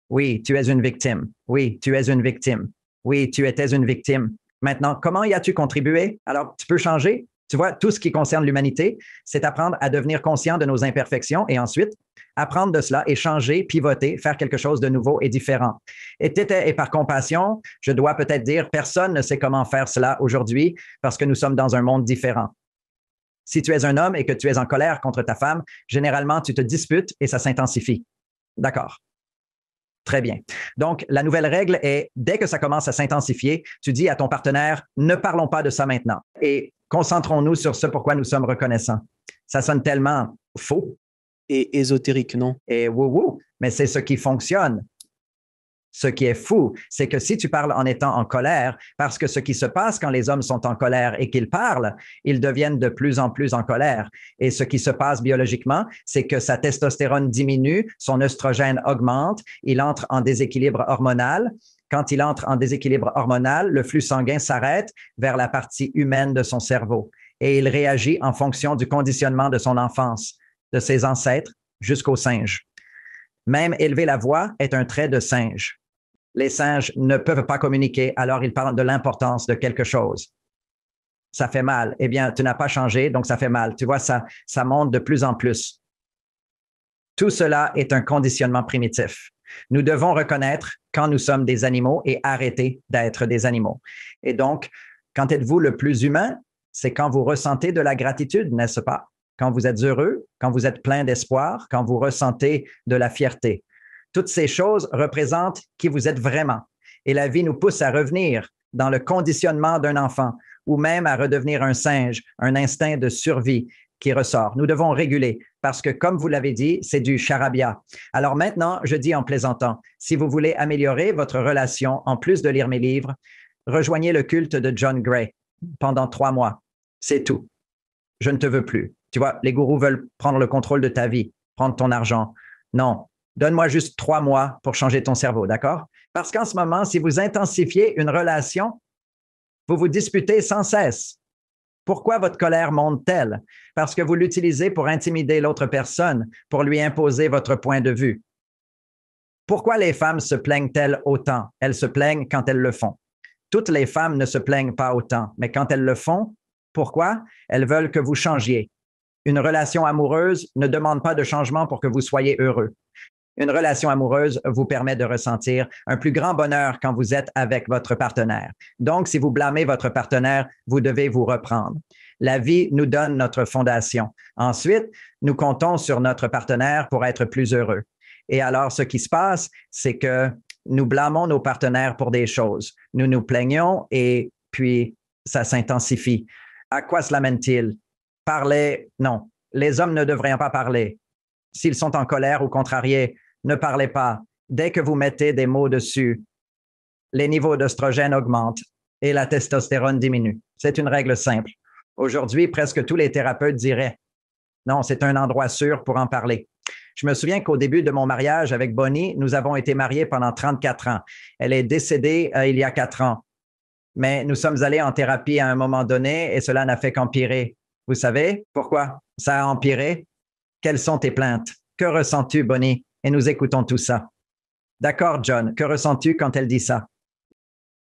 Oui, tu es une victime. Oui, tu es une victime. Oui, tu étais une victime. Maintenant, comment y as-tu contribué? Alors, tu peux changer. Tu vois, tout ce qui concerne l'humanité, c'est apprendre à devenir conscient de nos imperfections et ensuite apprendre de cela et changer, pivoter, faire quelque chose de nouveau et différent. Et par compassion, je dois peut-être dire, personne ne sait comment faire cela aujourd'hui parce que nous sommes dans un monde différent. Si tu es un homme et que tu es en colère contre ta femme, généralement, tu te disputes et ça s'intensifie. D'accord. Très bien. Donc, la nouvelle règle est, dès que ça commence à s'intensifier, tu dis à ton partenaire, ne parlons pas de ça maintenant et concentrons-nous sur ce pourquoi nous sommes reconnaissants. Ça sonne tellement faux. Et ésotérique, non? Et wou-wou, mais c'est ce qui fonctionne. Ce qui est fou, c'est que si tu parles en étant en colère, parce que ce qui se passe quand les hommes sont en colère et qu'ils parlent, ils deviennent de plus en plus en colère. Et ce qui se passe biologiquement, c'est que sa testostérone diminue, son œstrogène augmente, il entre en déséquilibre hormonal. Quand il entre en déséquilibre hormonal, le flux sanguin s'arrête vers la partie humaine de son cerveau et il réagit en fonction du conditionnement de son enfance, de ses ancêtres jusqu'aux singes. Même élever la voix est un trait de singe. Les singes ne peuvent pas communiquer, alors ils parlent de l'importance de quelque chose. Ça fait mal. Eh bien, tu n'as pas changé, donc ça fait mal. Tu vois, ça monte de plus en plus. Tout cela est un conditionnement primitif. Nous devons reconnaître quand nous sommes des animaux et arrêter d'être des animaux. Et donc, quand êtes-vous le plus humain? C'est quand vous ressentez de la gratitude, n'est-ce pas? Quand vous êtes heureux, quand vous êtes plein d'espoir, quand vous ressentez de la fierté. Toutes ces choses représentent qui vous êtes vraiment. Et la vie nous pousse à revenir dans le conditionnement d'un enfant ou même à redevenir un singe, un instinct de survie qui ressort. Nous devons réguler parce que, comme vous l'avez dit, c'est du charabia. Alors maintenant, je dis en plaisantant, si vous voulez améliorer votre relation, en plus de lire mes livres, rejoignez le culte de John Gray pendant 3 mois. C'est tout. Je ne te veux plus. Tu vois, les gourous veulent prendre le contrôle de ta vie, prendre ton argent. Non, donne-moi juste 3 mois pour changer ton cerveau, d'accord? Parce qu'en ce moment, si vous intensifiez une relation, vous vous disputez sans cesse. Pourquoi votre colère monte-t-elle? Parce que vous l'utilisez pour intimider l'autre personne, pour lui imposer votre point de vue. Pourquoi les femmes se plaignent-elles autant? Elles se plaignent quand elles le font. Toutes les femmes ne se plaignent pas autant, mais quand elles le font, pourquoi? Elles veulent que vous changiez. Une relation amoureuse ne demande pas de changement pour que vous soyez heureux. Une relation amoureuse vous permet de ressentir un plus grand bonheur quand vous êtes avec votre partenaire. Donc, si vous blâmez votre partenaire, vous devez vous reprendre. La vie nous donne notre fondation. Ensuite, nous comptons sur notre partenaire pour être plus heureux. Et alors, ce qui se passe, c'est que nous blâmons nos partenaires pour des choses. Nous nous plaignons et puis ça s'intensifie. À quoi cela mène-t-il? Parler, non. Les hommes ne devraient pas parler. S'ils sont en colère ou contrariés, ne parlez pas. Dès que vous mettez des mots dessus, les niveaux d'œstrogène augmentent et la testostérone diminue. C'est une règle simple. Aujourd'hui, presque tous les thérapeutes diraient, non, c'est un endroit sûr pour en parler. Je me souviens qu'au début de mon mariage avec Bonnie, nous avons été mariés pendant 34 ans. Elle est décédée il y a 4 ans. Mais nous sommes allés en thérapie à un moment donné et cela n'a fait qu'empirer. Vous savez pourquoi ça a empiré? Quelles sont tes plaintes? Que ressens-tu, Bonnie? Et nous écoutons tout ça. D'accord, John, que ressens-tu quand elle dit ça?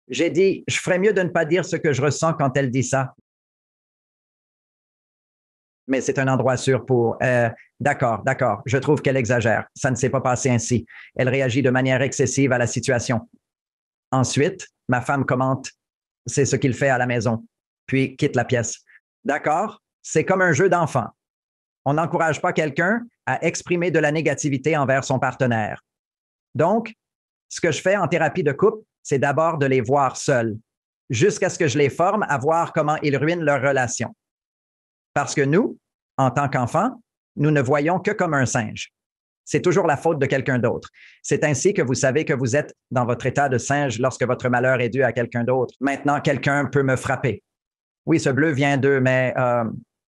J'ai dit, je ferais mieux de ne pas dire ce que je ressens quand elle dit ça. Mais c'est un endroit sûr pour... d'accord, je trouve qu'elle exagère. Ça ne s'est pas passé ainsi. Elle réagit de manière excessive à la situation. Ensuite, ma femme commente, c'est ce qu'il fait à la maison, puis quitte la pièce. D'accord, c'est comme un jeu d'enfant. On n'encourage pas quelqu'un à exprimer de la négativité envers son partenaire. Donc, ce que je fais en thérapie de couple, c'est d'abord de les voir seuls, jusqu'à ce que je les forme à voir comment ils ruinent leur relation. Parce que nous, en tant qu'enfants, nous ne voyons que comme un singe. C'est toujours la faute de quelqu'un d'autre. C'est ainsi que vous savez que vous êtes dans votre état de singe lorsque votre malheur est dû à quelqu'un d'autre. Maintenant, quelqu'un peut me frapper. Oui, ce bleu vient d'eux, mais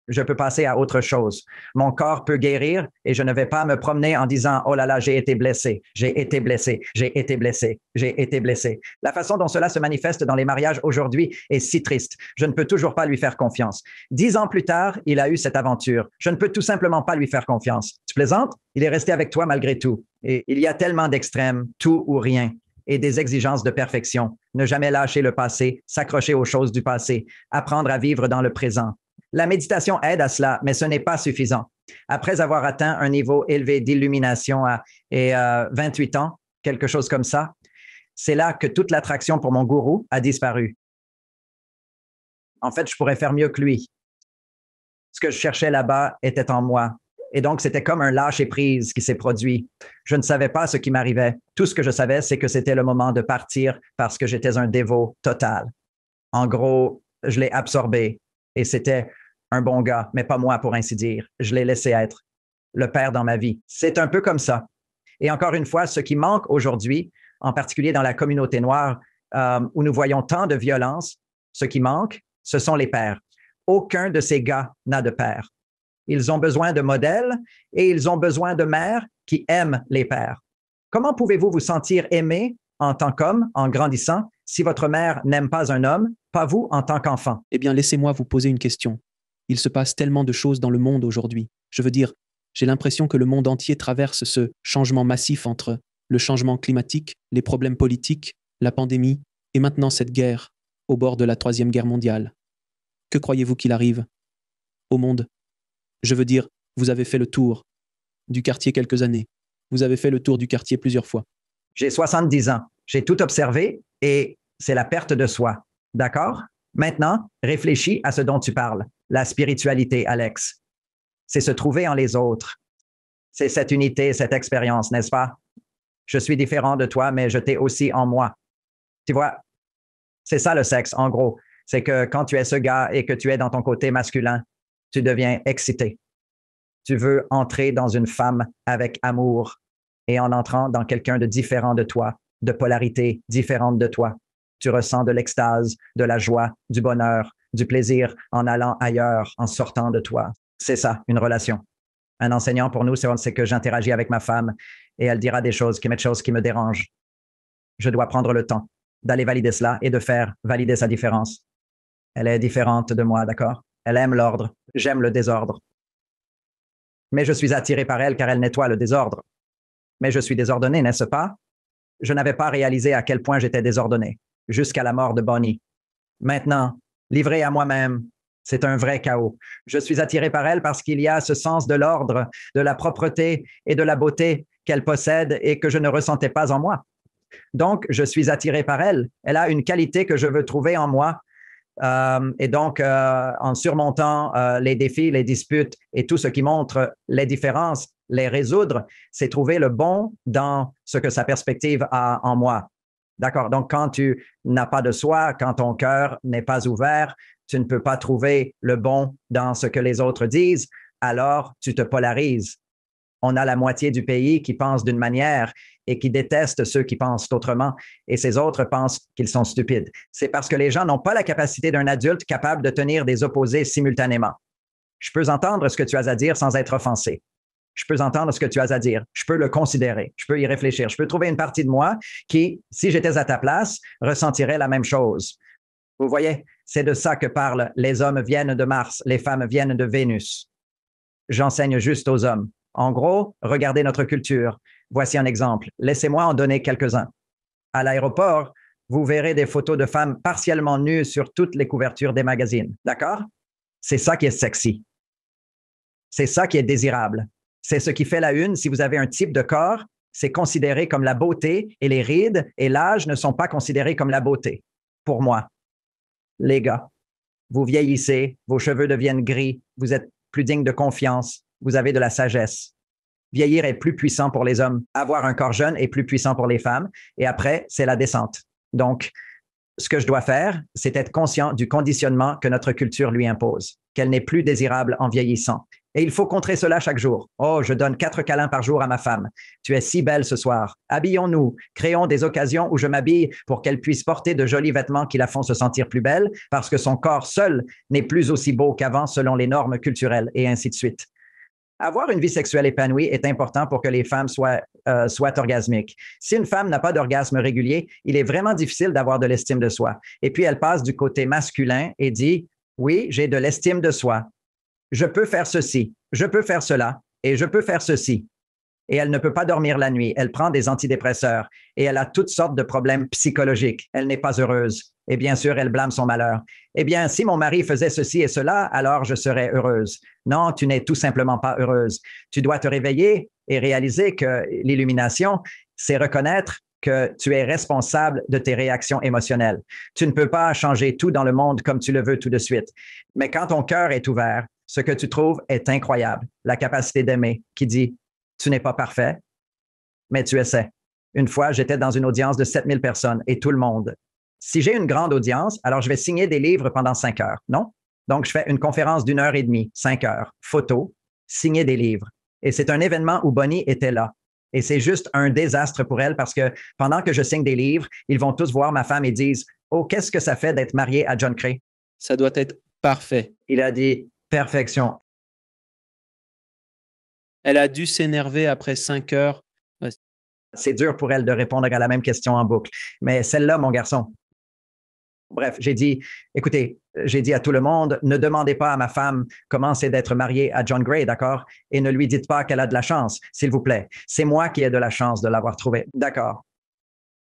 je peux passer à autre chose. Mon corps peut guérir et je ne vais pas me promener en disant « Oh là là, j'ai été blessé, j'ai été blessé, j'ai été blessé, j'ai été blessé ». La façon dont cela se manifeste dans les mariages aujourd'hui est si triste. Je ne peux toujours pas lui faire confiance. 10 ans plus tard, il a eu cette aventure. Je ne peux tout simplement pas lui faire confiance. Tu plaisantes? Il est resté avec toi malgré tout. Et il y a tellement d'extrêmes, tout ou rien, et des exigences de perfection. Ne jamais lâcher le passé, s'accrocher aux choses du passé, apprendre à vivre dans le présent. La méditation aide à cela, mais ce n'est pas suffisant. Après avoir atteint un niveau élevé d'illumination à 28 ans, quelque chose comme ça, c'est là que toute l'attraction pour mon gourou a disparu. En fait, je pourrais faire mieux que lui. Ce que je cherchais là-bas était en moi. Et donc, c'était comme un lâcher-prise qui s'est produit. Je ne savais pas ce qui m'arrivait. Tout ce que je savais, c'est que c'était le moment de partir parce que j'étais un dévot total. En gros, je l'ai absorbé. Et c'était un bon gars, mais pas moi pour ainsi dire. Je l'ai laissé être le père dans ma vie. C'est un peu comme ça. Et encore une fois, ce qui manque aujourd'hui, en particulier dans la communauté noire, où nous voyons tant de violence, ce qui manque, ce sont les pères. Aucun de ces gars n'a de père. Ils ont besoin de modèles et ils ont besoin de mères qui aiment les pères. Comment pouvez-vous vous sentir aimé en tant qu'homme, en grandissant, si votre mère n'aime pas un homme, pas vous en tant qu'enfant? Eh bien, laissez-moi vous poser une question. Il se passe tellement de choses dans le monde aujourd'hui. Je veux dire, j'ai l'impression que le monde entier traverse ce changement massif entre le changement climatique, les problèmes politiques, la pandémie et maintenant cette guerre au bord de la Troisième Guerre mondiale. Que croyez-vous qu'il arrive au monde? Je veux dire, vous avez fait le tour du quartier quelques années. Vous avez fait le tour du quartier plusieurs fois. J'ai 70 ans. J'ai tout observé et c'est la perte de soi. D'accord? Maintenant, réfléchis à ce dont tu parles. La spiritualité, Alex. C'est se trouver en les autres. C'est cette unité, cette expérience, n'est-ce pas? Je suis différent de toi, mais je t'ai aussi en moi. Tu vois, c'est ça le sexe, en gros. C'est que quand tu es ce gars et que tu es dans ton côté masculin, tu deviens excité. Tu veux entrer dans une femme avec amour et en entrant dans quelqu'un de différent de toi, de polarité différente de toi. Tu ressens de l'extase, de la joie, du bonheur, du plaisir en allant ailleurs, en sortant de toi. C'est ça, une relation. Un enseignant pour nous, c'est que j'interagis avec ma femme et elle dira des choses qui me dérangent. Je dois prendre le temps d'aller valider cela et de faire valider sa différence. Elle est différente de moi, d'accord? Elle aime l'ordre. J'aime le désordre. Mais je suis attiré par elle car elle nettoie le désordre. Mais je suis désordonné, n'est-ce pas? Je n'avais pas réalisé à quel point j'étais désordonné, jusqu'à la mort de Bonnie. Maintenant, livré à moi-même, c'est un vrai chaos. Je suis attiré par elle parce qu'il y a ce sens de l'ordre, de la propreté et de la beauté qu'elle possède et que je ne ressentais pas en moi. Donc, je suis attiré par elle. Elle a une qualité que je veux trouver en moi. Et donc, en surmontant les défis, les disputes et tout ce qui montre les différences, les résoudre, c'est trouver le bon dans ce que sa perspective a en moi. D'accord? Donc, quand tu n'as pas de soi, quand ton cœur n'est pas ouvert, tu ne peux pas trouver le bon dans ce que les autres disent, alors tu te polarises. On a la moitié du pays qui pense d'une manière et qui déteste ceux qui pensent autrement, et ces autres pensent qu'ils sont stupides. C'est parce que les gens n'ont pas la capacité d'un adulte capable de tenir des opposés simultanément. Je peux entendre ce que tu as à dire sans être offensé. je peux entendre ce que tu as à dire, je peux le considérer, je peux y réfléchir, je peux trouver une partie de moi qui, si j'étais à ta place, ressentirait la même chose. Vous voyez, c'est de ça que parlent les hommes viennent de Mars, les femmes viennent de Vénus. J'enseigne juste aux hommes. En gros, regardez notre culture. Voici un exemple. Laissez-moi en donner quelques-uns. À l'aéroport, vous verrez des photos de femmes partiellement nues sur toutes les couvertures des magazines. D'accord? C'est ça qui est sexy. C'est ça qui est désirable. C'est ce qui fait la une. Si vous avez un type de corps, c'est considéré comme la beauté et les rides et l'âge ne sont pas considérés comme la beauté. Pour moi, les gars, vous vieillissez, vos cheveux deviennent gris, vous êtes plus digne de confiance, vous avez de la sagesse. Vieillir est plus puissant pour les hommes. Avoir un corps jeune est plus puissant pour les femmes. Et après, c'est la descente. Donc, ce que je dois faire, c'est être conscient du conditionnement que notre culture lui impose, qu'elle n'est plus désirable en vieillissant. Et il faut contrer cela chaque jour. Oh, je donne 4 câlins par jour à ma femme. Tu es si belle ce soir. Habillons-nous. Créons des occasions où je m'habille pour qu'elle puisse porter de jolis vêtements qui la font se sentir plus belle parce que son corps seul n'est plus aussi beau qu'avant selon les normes culturelles et ainsi de suite. Avoir une vie sexuelle épanouie est important pour que les femmes soient orgasmiques. Si une femme n'a pas d'orgasme régulier, il est vraiment difficile d'avoir de l'estime de soi. Et puis, elle passe du côté masculin et dit, oui, j'ai de l'estime de soi. Je peux faire ceci, je peux faire cela et je peux faire ceci. Et elle ne peut pas dormir la nuit. Elle prend des antidépresseurs et elle a toutes sortes de problèmes psychologiques. Elle n'est pas heureuse. Et bien sûr, elle blâme son malheur. Eh bien, si mon mari faisait ceci et cela, alors je serais heureuse. Non, tu n'es tout simplement pas heureuse. Tu dois te réveiller et réaliser que l'illumination, c'est reconnaître que tu es responsable de tes réactions émotionnelles. Tu ne peux pas changer tout dans le monde comme tu le veux tout de suite. Mais quand ton cœur est ouvert, ce que tu trouves est incroyable. La capacité d'aimer qui dit, tu n'es pas parfait, mais tu essaies. Une fois, j'étais dans une audience de 7000 personnes et tout le monde. Si j'ai une grande audience, alors je vais signer des livres pendant 5 heures, non? Donc, je fais une conférence d'1 heure et demie, 5 heures, photos, signer des livres. Et c'est un événement où Bonnie était là. Et c'est juste un désastre pour elle parce que pendant que je signe des livres, ils vont tous voir ma femme et disent, oh, qu'est-ce que ça fait d'être marié à John Cray? Ça doit être parfait. Il a dit, perfection. Elle a dû s'énerver après 5 heures. Ouais. C'est dur pour elle de répondre à la même question en boucle. Mais celle-là, mon garçon. Bref, écoutez, j'ai dit à tout le monde, ne demandez pas à ma femme comment c'est d'être mariée à John Gray, d'accord? Et ne lui dites pas qu'elle a de la chance, s'il vous plaît. C'est moi qui ai de la chance de l'avoir trouvée. D'accord.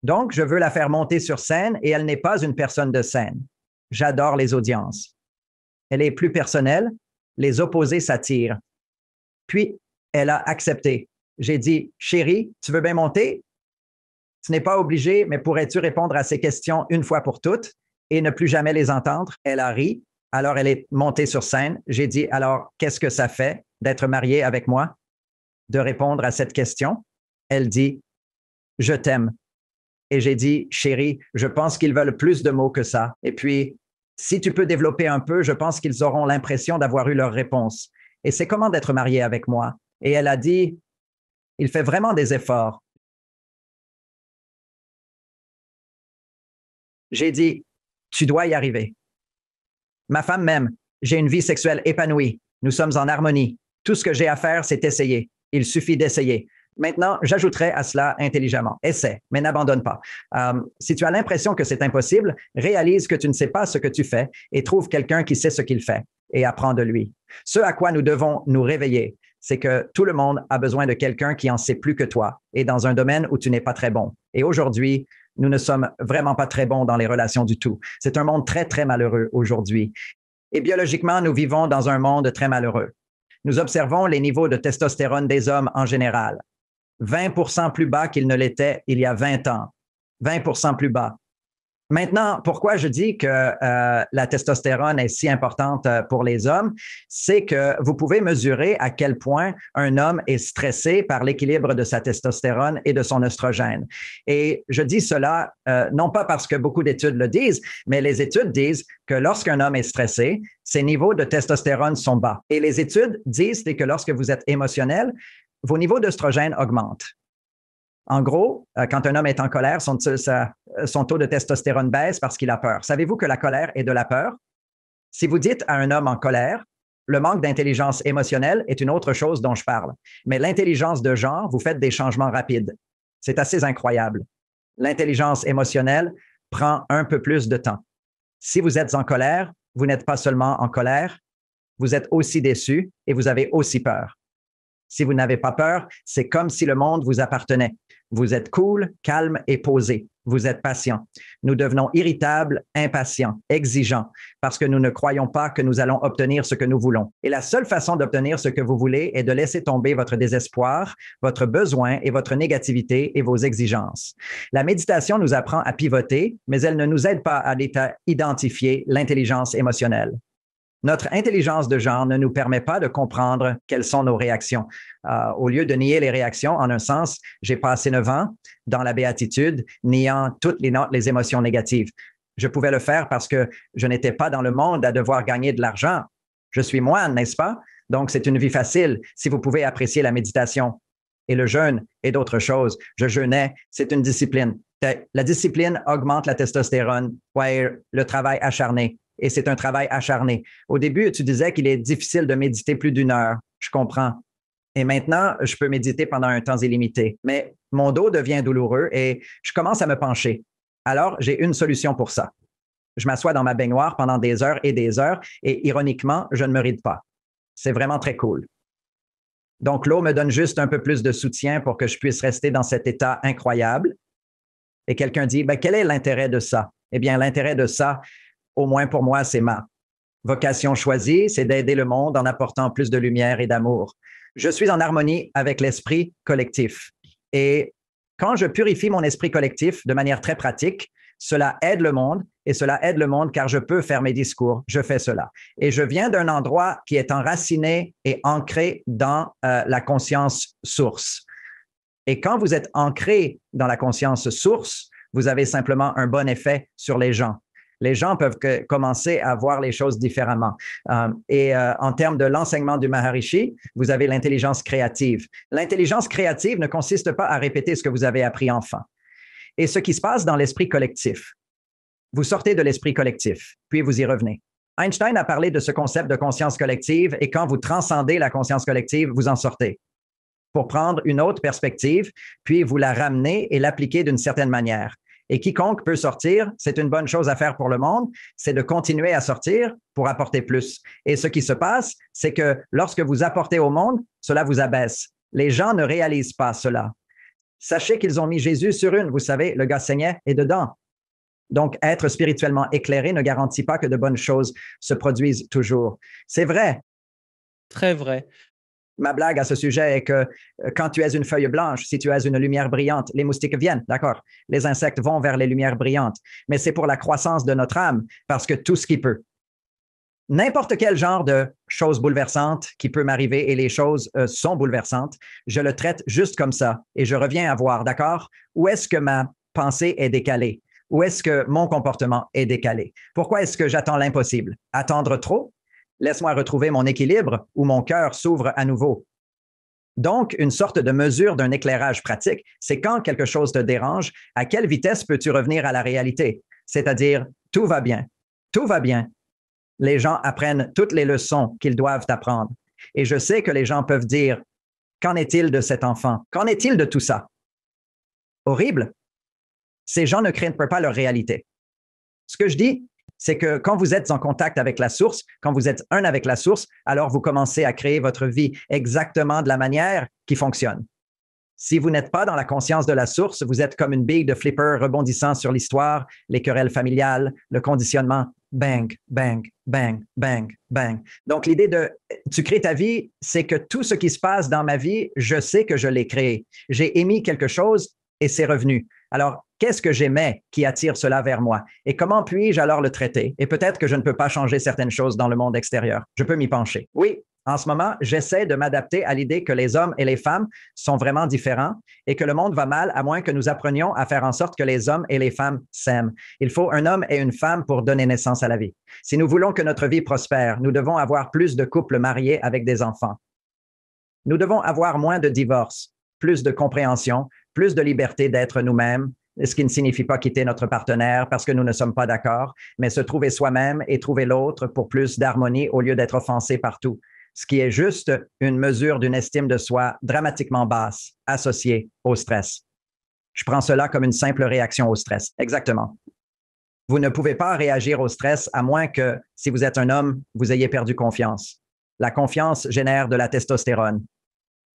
Donc, je veux la faire monter sur scène et elle n'est pas une personne de scène. J'adore les audiences. Elle est plus personnelle, les opposés s'attirent. Puis, elle a accepté. J'ai dit, chérie, tu veux bien monter? Tu n'es pas obligé, mais pourrais-tu répondre à ces questions une fois pour toutes et ne plus jamais les entendre? Elle a ri. Alors, elle est montée sur scène. J'ai dit, alors, qu'est-ce que ça fait d'être mariée avec moi? De répondre à cette question. Elle dit, je t'aime. Et j'ai dit, chérie, je pense qu'ils veulent plus de mots que ça. Et puis, si tu peux développer un peu, je pense qu'ils auront l'impression d'avoir eu leur réponse. Et c'est comment d'être mariée avec moi? Et elle a dit, il fait vraiment des efforts. J'ai dit, tu dois y arriver. Ma femme m'aime. J'ai une vie sexuelle épanouie. Nous sommes en harmonie. Tout ce que j'ai à faire, c'est essayer. Il suffit d'essayer. Maintenant, j'ajouterai à cela intelligemment. Essaie, mais n'abandonne pas. Si tu as l'impression que c'est impossible, réalise que tu ne sais pas ce que tu fais et trouve quelqu'un qui sait ce qu'il fait et apprends de lui. Ce à quoi nous devons nous réveiller, c'est que tout le monde a besoin de quelqu'un qui en sait plus que toi et dans un domaine où tu n'es pas très bon. Et aujourd'hui, nous ne sommes vraiment pas très bons dans les relations du tout. C'est un monde très, très malheureux aujourd'hui. Et biologiquement, nous vivons dans un monde très malheureux. Nous observons les niveaux de testostérone des hommes en général. 20% plus bas qu'ils ne l'étaient il y a 20 ans. 20% plus bas. Maintenant, pourquoi je dis que la testostérone est si importante pour les hommes, c'est que vous pouvez mesurer à quel point un homme est stressé par l'équilibre de sa testostérone et de son oestrogène. Et je dis cela non pas parce que beaucoup d'études le disent, mais les études disent que lorsqu'un homme est stressé, ses niveaux de testostérone sont bas. Et les études disent que lorsque vous êtes émotionnel, vos niveaux d'oestrogène augmentent. En gros, quand un homme est en colère, son taux de testostérone baisse parce qu'il a peur. Savez-vous que la colère est de la peur? Si vous dites à un homme en colère, Le manque d'intelligence émotionnelle est une autre chose dont je parle. Mais l'intelligence de genre, vous faites des changements rapides. C'est assez incroyable. L'intelligence émotionnelle prend un peu plus de temps. Si vous êtes en colère, vous n'êtes pas seulement en colère, vous êtes aussi déçu et vous avez aussi peur. Si vous n'avez pas peur, c'est comme si le monde vous appartenait. Vous êtes cool, calme et posé. Vous êtes patient. Nous devenons irritables, impatients, exigeants, parce que nous ne croyons pas que nous allons obtenir ce que nous voulons. Et la seule façon d'obtenir ce que vous voulez est de laisser tomber votre désespoir, votre besoin et votre négativité et vos exigences. La méditation nous apprend à pivoter, mais elle ne nous aide pas à identifier l'intelligence émotionnelle. Notre intelligence de genre ne nous permet pas de comprendre quelles sont nos réactions. Au lieu de nier les réactions, en un sens, j'ai passé 9 ans dans la béatitude, niant toutes les émotions négatives. Je pouvais le faire parce que je n'étais pas dans le monde à devoir gagner de l'argent. Je suis moine, n'est-ce pas? Donc, c'est une vie facile si vous pouvez apprécier la méditation et le jeûne et d'autres choses. Je jeûnais, c'est une discipline. La discipline augmente la testostérone, le travail acharné. Et c'est un travail acharné. Au début, tu disais qu'il est difficile de méditer plus d'1 heure. Je comprends. Et maintenant, je peux méditer pendant un temps illimité. Mais mon dos devient douloureux et je commence à me pencher. Alors, j'ai une solution pour ça. Je m'assois dans ma baignoire pendant des heures et ironiquement, je ne me ride pas. C'est vraiment très cool. Donc, l'eau me donne juste un peu plus de soutien pour que je puisse rester dans cet état incroyable. Et quelqu'un dit, quel est l'intérêt de ça? Eh bien, l'intérêt de ça, au moins pour moi, c'est ma vocation choisie, c'est d'aider le monde en apportant plus de lumière et d'amour. Je suis en harmonie avec l'esprit collectif. Et quand je purifie mon esprit collectif de manière très pratique, cela aide le monde et cela aide le monde car je peux faire mes discours. Je fais cela. Et je viens d'un endroit qui est enraciné et ancré dans la conscience source. Et quand vous êtes ancré dans la conscience source, vous avez simplement un bon effet sur les gens. Les gens peuvent commencer à voir les choses différemment. En termes de l'enseignement du Maharishi, vous avez l'intelligence créative. L'intelligence créative ne consiste pas à répéter ce que vous avez appris enfant. Et ce qui se passe dans l'esprit collectif, vous sortez de l'esprit collectif, puis vous y revenez. Einstein a parlé de ce concept de conscience collective et quand vous transcendez la conscience collective, vous en sortez pour prendre une autre perspective, puis vous la ramener et l'appliquer d'une certaine manière. Et quiconque peut sortir, c'est une bonne chose à faire pour le monde, c'est de continuer à sortir pour apporter plus. Et ce qui se passe, c'est que lorsque vous apportez au monde, cela vous abaisse. Les gens ne réalisent pas cela. Sachez qu'ils ont mis Jésus sur une, vous savez, le gars saignait et dedans. Donc, être spirituellement éclairé ne garantit pas que de bonnes choses se produisent toujours. C'est vrai. Très vrai. Ma blague à ce sujet est que quand tu es une feuille blanche, si tu es une lumière brillante, les moustiques viennent, d'accord? Les insectes vont vers les lumières brillantes, mais c'est pour la croissance de notre âme, parce que tout ce qui peut. N'importe quel genre de choses bouleversantes qui peut m'arriver et les choses sont bouleversantes, je le traite juste comme ça et je reviens à voir, d'accord? Où est-ce que ma pensée est décalée? Où est-ce que mon comportement est décalé? Pourquoi est-ce que j'attends l'impossible? Attendre trop? Laisse-moi retrouver mon équilibre où mon cœur s'ouvre à nouveau. Donc, une sorte de mesure d'un éclairage pratique, c'est quand quelque chose te dérange, à quelle vitesse peux-tu revenir à la réalité? C'est-à-dire, tout va bien, tout va bien. Les gens apprennent toutes les leçons qu'ils doivent apprendre. Et je sais que les gens peuvent dire, qu'en est-il de cet enfant? Qu'en est-il de tout ça? Horrible. Ces gens ne craignent pas leur réalité. Ce que je dis, c'est que quand vous êtes en contact avec la source, quand vous êtes un avec la source, alors vous commencez à créer votre vie exactement de la manière qui fonctionne. Si vous n'êtes pas dans la conscience de la source, vous êtes comme une bille de flipper rebondissant sur l'histoire, les querelles familiales, le conditionnement, bang, bang, bang, bang, bang. Donc, l'idée de tu crées ta vie, c'est que tout ce qui se passe dans ma vie, je sais que je l'ai créé. J'ai émis quelque chose et c'est revenu. Alors, qu'est-ce que j'émets qui attire cela vers moi? Et comment puis-je alors le traiter? Et peut-être que je ne peux pas changer certaines choses dans le monde extérieur. Je peux m'y pencher. Oui, en ce moment, j'essaie de m'adapter à l'idée que les hommes et les femmes sont vraiment différents et que le monde va mal à moins que nous apprenions à faire en sorte que les hommes et les femmes s'aiment. Il faut un homme et une femme pour donner naissance à la vie. Si nous voulons que notre vie prospère, nous devons avoir plus de couples mariés avec des enfants. Nous devons avoir moins de divorces, plus de compréhension, plus de liberté d'être nous-mêmes ce qui ne signifie pas quitter notre partenaire parce que nous ne sommes pas d'accord, mais se trouver soi-même et trouver l'autre pour plus d'harmonie au lieu d'être offensé partout, ce qui est juste une mesure d'une estime de soi dramatiquement basse associée au stress. Je prends cela comme une simple réaction au stress. Exactement. Vous ne pouvez pas réagir au stress à moins que, si vous êtes un homme, vous ayez perdu confiance. La confiance génère de la testostérone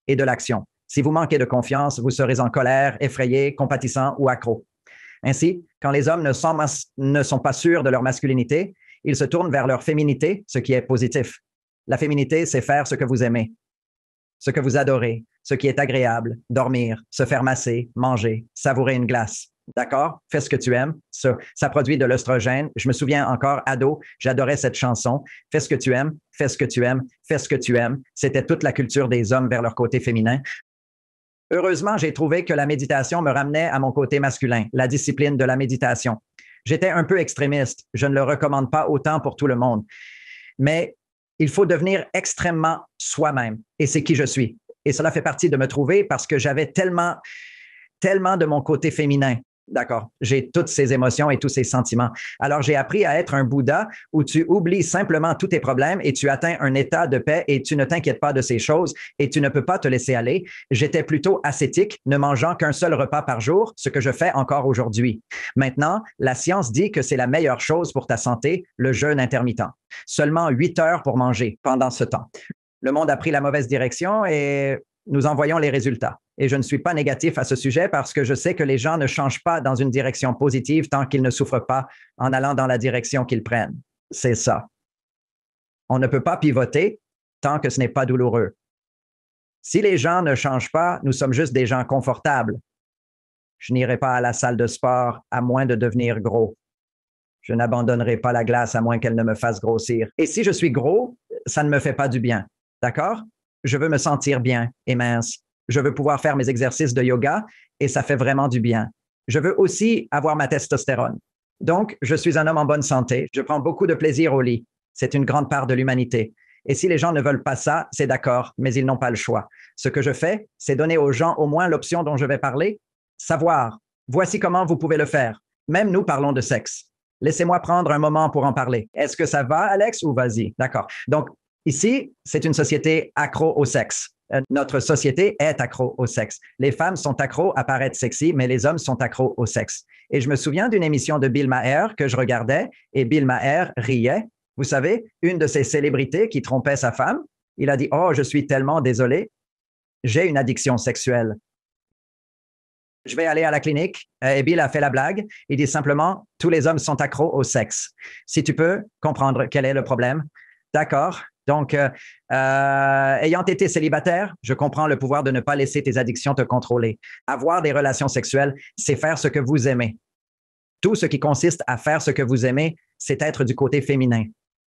et de l'action. Si vous manquez de confiance, vous serez en colère, effrayé, compatissant ou accro. Ainsi, quand les hommes ne sont pas sûrs de leur masculinité, ils se tournent vers leur féminité, ce qui est positif. La féminité, c'est faire ce que vous aimez, ce que vous adorez, ce qui est agréable, dormir, se faire masser, manger, savourer une glace. D'accord? Fais ce que tu aimes. Ça produit de l'œstrogène. Je me souviens encore, ado, j'adorais cette chanson. Fais ce que tu aimes, fais ce que tu aimes, fais ce que tu aimes. C'était toute la culture des hommes vers leur côté féminin. Heureusement, j'ai trouvé que la méditation me ramenait à mon côté masculin, la discipline de la méditation. J'étais un peu extrémiste. Je ne le recommande pas autant pour tout le monde. Mais il faut devenir extrêmement soi-même. Et c'est qui je suis. Et cela fait partie de me trouver parce que j'avais tellement de mon côté féminin. D'accord. J'ai toutes ces émotions et tous ces sentiments. Alors, j'ai appris à être un Bouddha où tu oublies simplement tous tes problèmes et tu atteins un état de paix et tu ne t'inquiètes pas de ces choses et tu ne peux pas te laisser aller. J'étais plutôt ascétique, ne mangeant qu'un seul repas par jour, ce que je fais encore aujourd'hui. Maintenant, la science dit que c'est la meilleure chose pour ta santé, le jeûne intermittent. Seulement 8 heures pour manger pendant ce temps. Le monde a pris la mauvaise direction et nous en voyons les résultats. Et je ne suis pas négatif à ce sujet parce que je sais que les gens ne changent pas dans une direction positive tant qu'ils ne souffrent pas en allant dans la direction qu'ils prennent. C'est ça. On ne peut pas pivoter tant que ce n'est pas douloureux. Si les gens ne changent pas, nous sommes juste des gens confortables. Je n'irai pas à la salle de sport à moins de devenir gros. Je n'abandonnerai pas la glace à moins qu'elle ne me fasse grossir. Et si je suis gros, ça ne me fait pas du bien. D'accord? Je veux me sentir bien et mince. Je veux pouvoir faire mes exercices de yoga et ça fait vraiment du bien. Je veux aussi avoir ma testostérone. Donc, je suis un homme en bonne santé. Je prends beaucoup de plaisir au lit. C'est une grande part de l'humanité. Et si les gens ne veulent pas ça, c'est d'accord, mais ils n'ont pas le choix. Ce que je fais, c'est donner aux gens au moins l'option dont je vais parler. Savoir. Voici comment vous pouvez le faire. Même nous parlons de sexe. Laissez-moi prendre un moment pour en parler. Est-ce que ça va, Alex, ou vas-y? D'accord. Donc, ici, c'est une société accro au sexe. Notre société est accro au sexe. Les femmes sont accros à paraître sexy, mais les hommes sont accros au sexe. Et je me souviens d'une émission de Bill Maher que je regardais et Bill Maher riait. Vous savez, une de ces célébrités qui trompait sa femme, il a dit « Oh, je suis tellement désolé, j'ai une addiction sexuelle. Je vais aller à la clinique. » Et Bill a fait la blague. Il dit simplement « Tous les hommes sont accros au sexe. Si tu peux comprendre quel est le problème. » D'accord. Donc, ayant été célibataire, je comprends le pouvoir de ne pas laisser tes addictions te contrôler. Avoir des relations sexuelles, c'est faire ce que vous aimez. Tout ce qui consiste à faire ce que vous aimez, c'est être du côté féminin.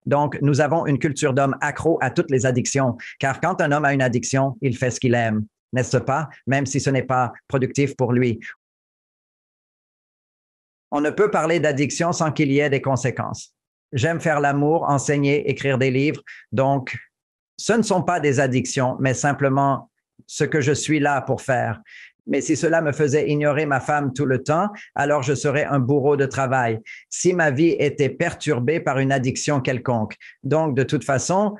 Donc, nous avons une culture d'hommes accro à toutes les addictions, car quand un homme a une addiction, il fait ce qu'il aime, n'est-ce pas? Même si ce n'est pas productif pour lui. On ne peut parler d'addiction sans qu'il y ait des conséquences. J'aime faire l'amour, enseigner, écrire des livres. Donc, ce ne sont pas des addictions, mais simplement ce que je suis là pour faire. Mais si cela me faisait ignorer ma femme tout le temps, alors je serais un bourreau de travail. Si ma vie était perturbée par une addiction quelconque. Donc, de toute façon,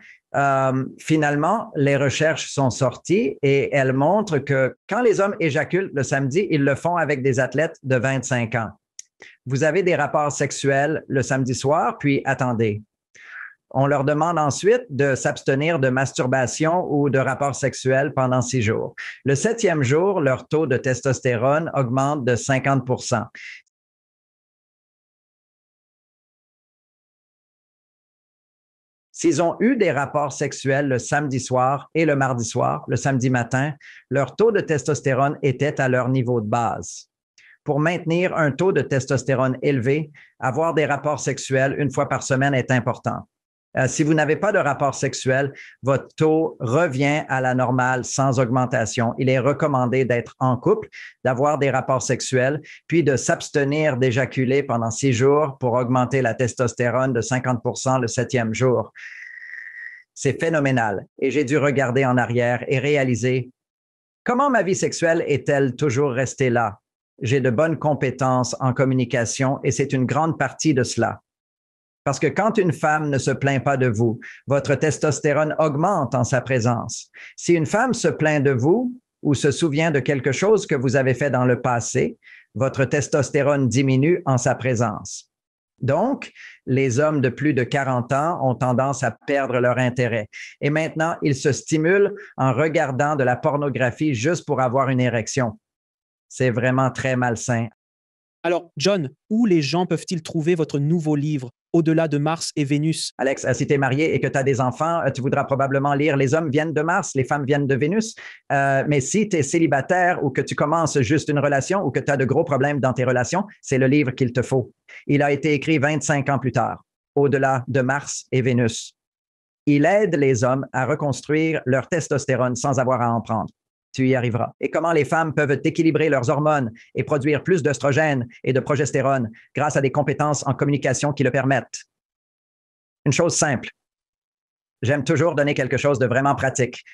finalement, les recherches sont sorties et elles montrent que quand les hommes éjaculent le samedi, ils le font avec des athlètes de 25 ans. Vous avez des rapports sexuels le samedi soir, puis attendez. On leur demande ensuite de s'abstenir de masturbation ou de rapports sexuels pendant 6 jours. Le 7e jour, leur taux de testostérone augmente de 50%. S'ils ont eu des rapports sexuels le samedi soir et le mardi soir, le samedi matin, leur taux de testostérone était à leur niveau de base. Pour maintenir un taux de testostérone élevé, avoir des rapports sexuels une fois par semaine est important. Si vous n'avez pas de rapport sexuel, votre taux revient à la normale sans augmentation. Il est recommandé d'être en couple, d'avoir des rapports sexuels, puis de s'abstenir d'éjaculer pendant 6 jours pour augmenter la testostérone de 50% le 7e jour. C'est phénoménal. Et j'ai dû regarder en arrière et réaliser comment ma vie sexuelle est-elle toujours restée là? j'ai de bonnes compétences en communication et c'est une grande partie de cela. Parce que quand une femme ne se plaint pas de vous, votre testostérone augmente en sa présence. Si une femme se plaint de vous ou se souvient de quelque chose que vous avez fait dans le passé, votre testostérone diminue en sa présence. Donc, les hommes de plus de 40 ans ont tendance à perdre leur intérêt. Et maintenant, ils se stimulent en regardant de la pornographie juste pour avoir une érection. C'est vraiment très malsain. Alors, John, où les gens peuvent-ils trouver votre nouveau livre, Au-delà de Mars et Vénus? Alex, si tu es marié et que tu as des enfants, tu voudras probablement lire Les hommes viennent de Mars, les femmes viennent de Vénus. Mais si tu es célibataire ou que tu commences juste une relation ou que tu as de gros problèmes dans tes relations, c'est le livre qu'il te faut. Il a été écrit 25 ans plus tard, Au-delà de Mars et Vénus. Il aide les hommes à reconstruire leur testostérone sans avoir à en prendre. Tu y arriveras. Et comment les femmes peuvent équilibrer leurs hormones et produire plus d'œstrogène et de progestérone grâce à des compétences en communication qui le permettent. Une chose simple. J'aime toujours donner quelque chose de vraiment pratique.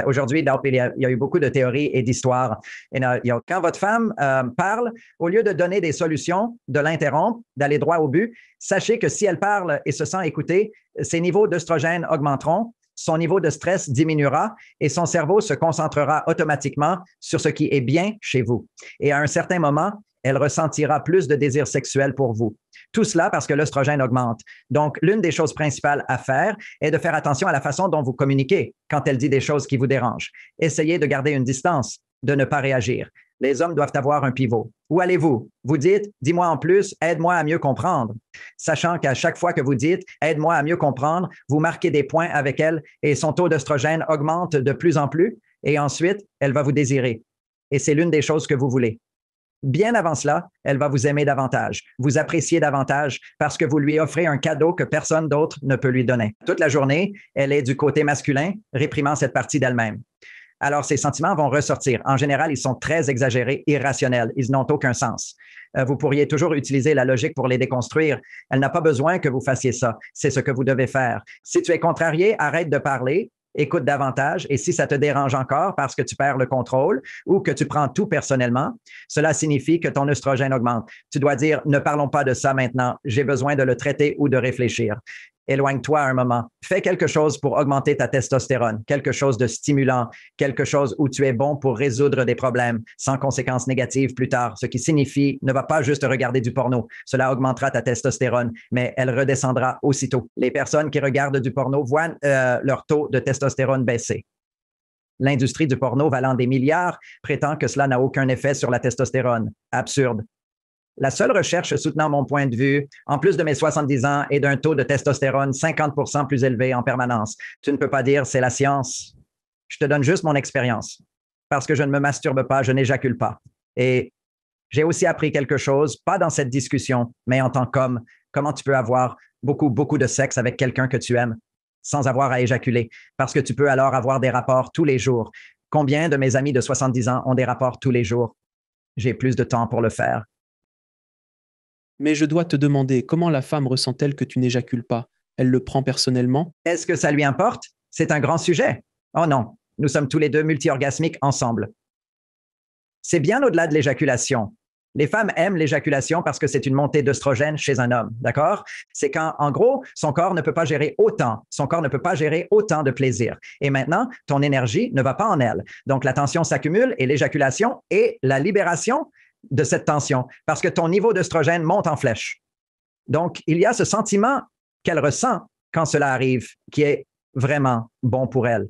Aujourd'hui, il y a eu beaucoup de théories et d'histoires. Quand votre femme parle, au lieu de donner des solutions, de l'interrompre, d'aller droit au but, sachez que si elle parle et se sent écoutée, ses niveaux d'œstrogène augmenteront, son niveau de stress diminuera et son cerveau se concentrera automatiquement sur ce qui est bien chez vous. Et à un certain moment, elle ressentira plus de désir sexuel pour vous. Tout cela parce que l'œstrogène augmente. Donc, l'une des choses principales à faire est de faire attention à la façon dont vous communiquez quand elle dit des choses qui vous dérangent. Essayez de garder une distance, de ne pas réagir. Les hommes doivent avoir un pivot. Où allez-vous? Vous dites, dis-moi en plus, aide-moi à mieux comprendre. Sachant qu'à chaque fois que vous dites, aide-moi à mieux comprendre, vous marquez des points avec elle et son taux d'œstrogène augmente de plus en plus et ensuite, elle va vous désirer. Et c'est l'une des choses que vous voulez. Bien avant cela, elle va vous aimer davantage, vous apprécier davantage parce que vous lui offrez un cadeau que personne d'autre ne peut lui donner. Toute la journée, elle est du côté masculin, réprimant cette partie d'elle-même. Alors, ces sentiments vont ressortir. En général, ils sont très exagérés, irrationnels. Ils n'ont aucun sens. Vous pourriez toujours utiliser la logique pour les déconstruire. Elle n'a pas besoin que vous fassiez ça. C'est ce que vous devez faire. Si tu es contrarié, arrête de parler, écoute davantage. Et si ça te dérange encore parce que tu perds le contrôle ou que tu prends tout personnellement, cela signifie que ton œstrogène augmente. Tu dois dire, ne parlons pas de ça maintenant. J'ai besoin de le traiter ou de réfléchir. Éloigne-toi un moment. Fais quelque chose pour augmenter ta testostérone, quelque chose de stimulant, quelque chose où tu es bon pour résoudre des problèmes sans conséquences négatives plus tard, ce qui signifie ne va pas juste regarder du porno. Cela augmentera ta testostérone, mais elle redescendra aussitôt. Les personnes qui regardent du porno voient leur taux de testostérone baisser. L'industrie du porno valant des milliards prétend que cela n'a aucun effet sur la testostérone. Absurde. La seule recherche soutenant mon point de vue, en plus de mes 70 ans et d'un taux de testostérone 50% plus élevé en permanence, tu ne peux pas dire c'est la science. Je te donne juste mon expérience. Parce que je ne me masturbe pas, je n'éjacule pas. Et j'ai aussi appris quelque chose, pas dans cette discussion, mais en tant qu'homme, comment tu peux avoir beaucoup de sexe avec quelqu'un que tu aimes sans avoir à éjaculer. Parce que tu peux alors avoir des rapports tous les jours. Combien de mes amis de 70 ans ont des rapports tous les jours? J'ai plus de temps pour le faire. Mais je dois te demander, comment la femme ressent-elle que tu n'éjacules pas? Elle le prend personnellement? Est-ce que ça lui importe? C'est un grand sujet. Oh non, nous sommes tous les deux multi-orgasmiques ensemble. C'est bien au-delà de l'éjaculation. Les femmes aiment l'éjaculation parce que c'est une montée d'œstrogène chez un homme, d'accord? C'est quand, en gros, son corps ne peut pas gérer autant de plaisir. Et maintenant, ton énergie ne va pas en elle. Donc, la tension s'accumule et l'éjaculation est la libération de cette tension parce que ton niveau d'œstrogène monte en flèche. Donc, il y a ce sentiment qu'elle ressent quand cela arrive qui est vraiment bon pour elle.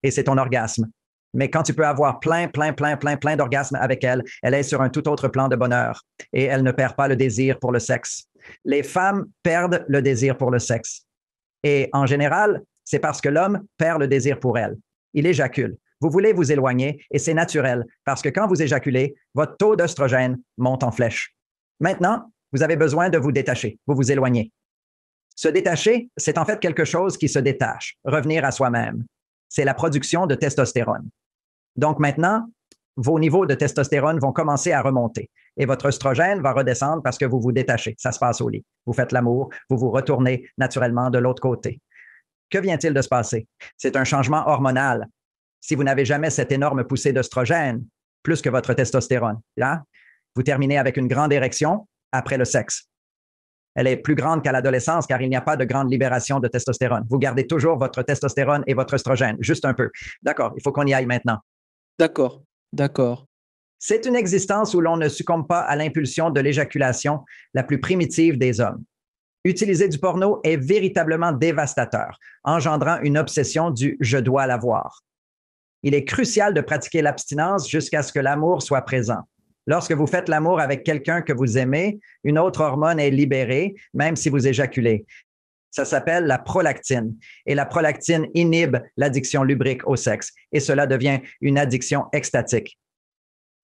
Et c'est ton orgasme. Mais quand tu peux avoir plein d'orgasmes avec elle, elle est sur un tout autre plan de bonheur et elle ne perd pas le désir pour le sexe. Les femmes perdent le désir pour le sexe. Et en général, c'est parce que l'homme perd le désir pour elle. Il éjacule. Vous voulez vous éloigner et c'est naturel parce que quand vous éjaculez, votre taux d'œstrogène monte en flèche. Maintenant, vous avez besoin de vous détacher, vous vous éloignez. Se détacher, c'est en fait quelque chose qui se détache, revenir à soi-même. C'est la production de testostérone. Donc maintenant, vos niveaux de testostérone vont commencer à remonter et votre œstrogène va redescendre parce que vous vous détachez. Ça se passe au lit. Vous faites l'amour, vous vous retournez naturellement de l'autre côté. Que vient-il de se passer? C'est un changement hormonal. Si vous n'avez jamais cette énorme poussée d'œstrogène, plus que votre testostérone, là, Vous terminez avec une grande érection après le sexe. Elle est plus grande qu'à l'adolescence car il n'y a pas de grande libération de testostérone. Vous gardez toujours votre testostérone et votre oestrogène, juste un peu. D'accord, il faut qu'on y aille maintenant. D'accord, d'accord. C'est une existence où l'on ne succombe pas à l'impulsion de l'éjaculation la plus primitive des hommes. Utiliser du porno est véritablement dévastateur, engendrant une obsession du « je dois l'avoir ». Il est crucial de pratiquer l'abstinence jusqu'à ce que l'amour soit présent. Lorsque vous faites l'amour avec quelqu'un que vous aimez, une autre hormone est libérée, même si vous éjaculez. Ça s'appelle la prolactine. Et la prolactine inhibe l'addiction lubrique au sexe. Et cela devient une addiction extatique,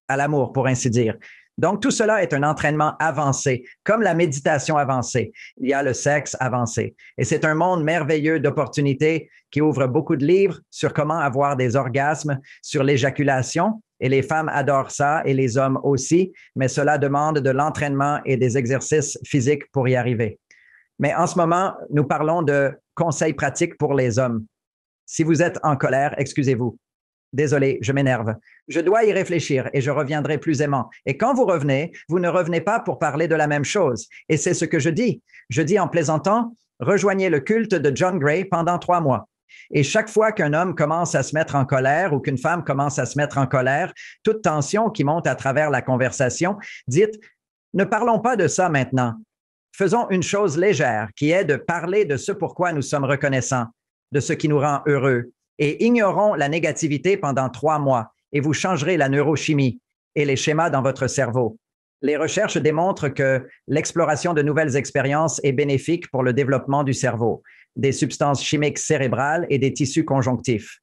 à l'amour, pour ainsi dire. Donc, tout cela est un entraînement avancé, comme la méditation avancée. Il y a le sexe avancé. Et c'est un monde merveilleux d'opportunités qui ouvre beaucoup de livres sur comment avoir des orgasmes, sur l'éjaculation. Et les femmes adorent ça et les hommes aussi, mais cela demande de l'entraînement et des exercices physiques pour y arriver. Mais en ce moment, nous parlons de conseils pratiques pour les hommes. Si vous êtes en colère, excusez-vous. Désolé, je m'énerve. Je dois y réfléchir et je reviendrai plus aimant. Et quand vous revenez, vous ne revenez pas pour parler de la même chose. Et c'est ce que je dis. Je dis en plaisantant, rejoignez le culte de John Gray pendant 3 mois. Et chaque fois qu'un homme commence à se mettre en colère ou qu'une femme commence à se mettre en colère, toute tension qui monte à travers la conversation, dites, ne parlons pas de ça maintenant. Faisons une chose légère qui est de parler de ce pourquoi nous sommes reconnaissants, de ce qui nous rend heureux. Et ignorons la négativité pendant 3 mois et vous changerez la neurochimie et les schémas dans votre cerveau. Les recherches démontrent que l'exploration de nouvelles expériences est bénéfique pour le développement du cerveau, des substances chimiques cérébrales et des tissus conjonctifs.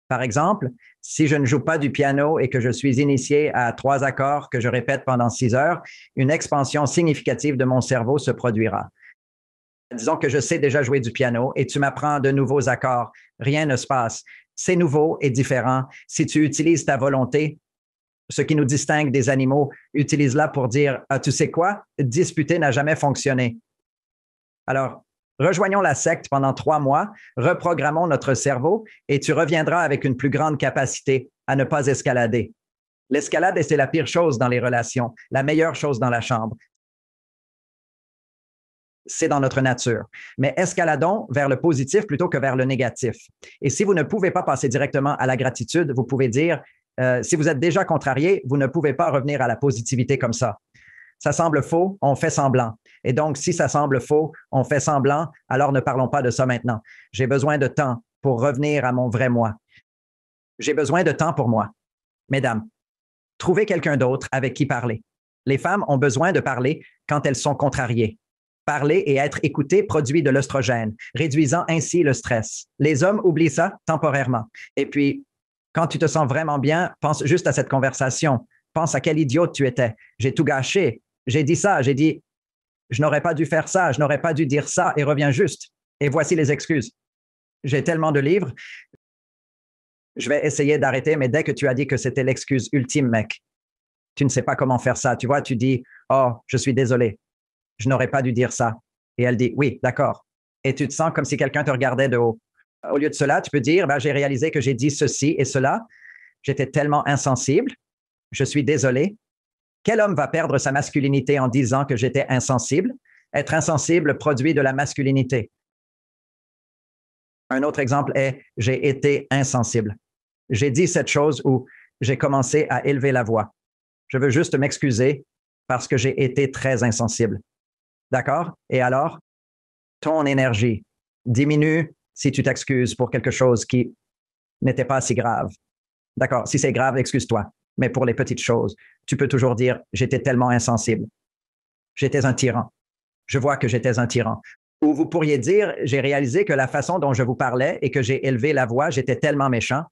Par exemple, si je ne joue pas du piano et que je suis initié à 3 accords que je répète pendant 6 heures, une expansion significative de mon cerveau se produira. Disons que je sais déjà jouer du piano et tu m'apprends de nouveaux accords. Rien ne se passe. C'est nouveau et différent. Si tu utilises ta volonté, ce qui nous distingue des animaux, utilise-la pour dire, ah, tu sais quoi? Disputer n'a jamais fonctionné. Alors, rejoignons la secte pendant 3 mois, reprogrammons notre cerveau et tu reviendras avec une plus grande capacité à ne pas escalader. L'escalade, c'est la pire chose dans les relations, la meilleure chose dans la chambre. C'est dans notre nature. Mais escaladons vers le positif plutôt que vers le négatif. Et si vous ne pouvez pas passer directement à la gratitude, vous pouvez dire, si vous êtes déjà contrarié, vous ne pouvez pas revenir à la positivité comme ça. Ça semble faux, on fait semblant. Et donc, si ça semble faux, on fait semblant, alors ne parlons pas de ça maintenant. J'ai besoin de temps pour revenir à mon vrai moi. J'ai besoin de temps pour moi. Mesdames, trouvez quelqu'un d'autre avec qui parler. Les femmes ont besoin de parler quand elles sont contrariées. Parler et être écouté produit de l'œstrogène, réduisant ainsi le stress. Les hommes oublient ça temporairement. Et puis, quand tu te sens vraiment bien, pense juste à cette conversation. Pense à quel idiote tu étais. J'ai tout gâché. J'ai dit ça. J'ai dit, je n'aurais pas dû faire ça. Je n'aurais pas dû dire ça. Et reviens juste. Et voici les excuses. J'ai tellement de livres. Je vais essayer d'arrêter, mais dès que tu as dit que c'était l'excuse ultime, mec, tu ne sais pas comment faire ça. Tu vois, tu dis, oh, je suis désolé. Je n'aurais pas dû dire ça. Et elle dit, oui, d'accord. Et tu te sens comme si quelqu'un te regardait de haut. Au lieu de cela, tu peux dire, ben, j'ai réalisé que j'ai dit ceci et cela. J'étais tellement insensible. Je suis désolé. Quel homme va perdre sa masculinité en disant que j'étais insensible? Être insensible produit de la masculinité. Un autre exemple est, j'ai été insensible. J'ai dit cette chose où j'ai commencé à élever la voix. Je veux juste m'excuser parce que j'ai été très insensible. D'accord? Et alors, ton énergie diminue si tu t'excuses pour quelque chose qui n'était pas si grave. D'accord? Si c'est grave, excuse-toi. Mais pour les petites choses, tu peux toujours dire, j'étais tellement insensible. J'étais un tyran. Je vois que j'étais un tyran. Ou vous pourriez dire, j'ai réalisé que la façon dont je vous parlais et que j'ai élevé la voix, j'étais tellement méchant.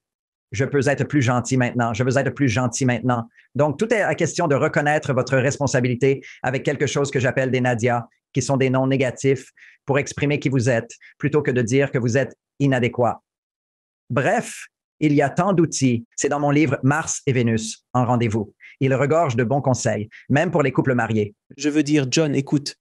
Je peux être plus gentil maintenant. Je veux être plus gentil maintenant. Donc, tout est à question de reconnaître votre responsabilité avec quelque chose que j'appelle des Nadia, qui sont des noms négatifs pour exprimer qui vous êtes, plutôt que de dire que vous êtes inadéquat. Bref, il y a tant d'outils. C'est dans mon livre Mars et Vénus, en rendez-vous. Il regorge de bons conseils, même pour les couples mariés. Je veux dire, John, écoute.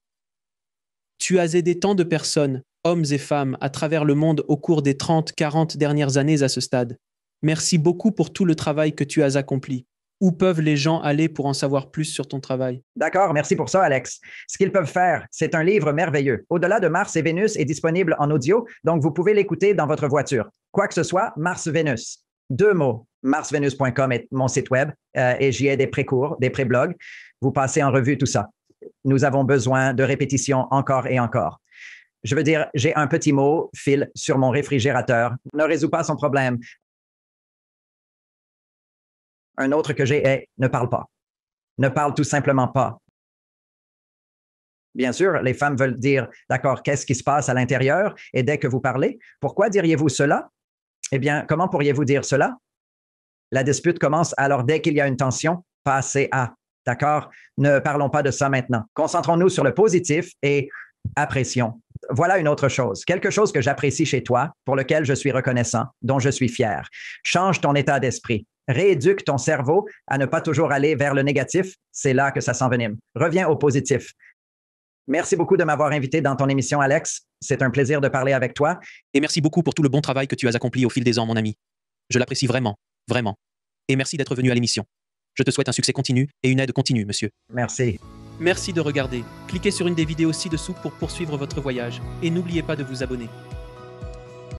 Tu as aidé tant de personnes, hommes et femmes, à travers le monde au cours des 30, 40 dernières années à ce stade. Merci beaucoup pour tout le travail que tu as accompli. Où peuvent les gens aller pour en savoir plus sur ton travail? D'accord, merci pour ça, Alex. Ce qu'ils peuvent faire, c'est un livre merveilleux. Au-delà de Mars et Vénus est disponible en audio, donc vous pouvez l'écouter dans votre voiture. Quoi que ce soit, Mars-Vénus. 2 mots. marsvenus.com est mon site web et j'y ai des pré-cours, des pré-blogs. Vous passez en revue tout ça. Nous avons besoin de répétitions encore et encore. Je veux dire, j'ai un petit mot, Phil, sur mon réfrigérateur. Ne résout pas son problème. Un autre que j'ai est ne parle pas. Ne parle tout simplement pas. Bien sûr, les femmes veulent dire, d'accord, qu'est-ce qui se passe à l'intérieur? Et dès que vous parlez, pourquoi diriez-vous cela? Eh bien, comment pourriez-vous dire cela? La dispute commence alors dès qu'il y a une tension, passez à. D'accord? Ne parlons pas de ça maintenant. Concentrons-nous sur le positif et apprécions. Voilà une autre chose, quelque chose que j'apprécie chez toi, pour lequel je suis reconnaissant, dont je suis fier. Change ton état d'esprit. Rééduque ton cerveau à ne pas toujours aller vers le négatif. C'est là que ça s'envenime. Reviens au positif. Merci beaucoup de m'avoir invité dans ton émission, Alex. C'est un plaisir de parler avec toi. Et merci beaucoup pour tout le bon travail que tu as accompli au fil des ans, mon ami. Je l'apprécie vraiment, vraiment. Et merci d'être venu à l'émission. Je te souhaite un succès continu et une aide continue, monsieur. Merci. Merci de regarder. Cliquez sur une des vidéos ci-dessous pour poursuivre votre voyage. Et n'oubliez pas de vous abonner.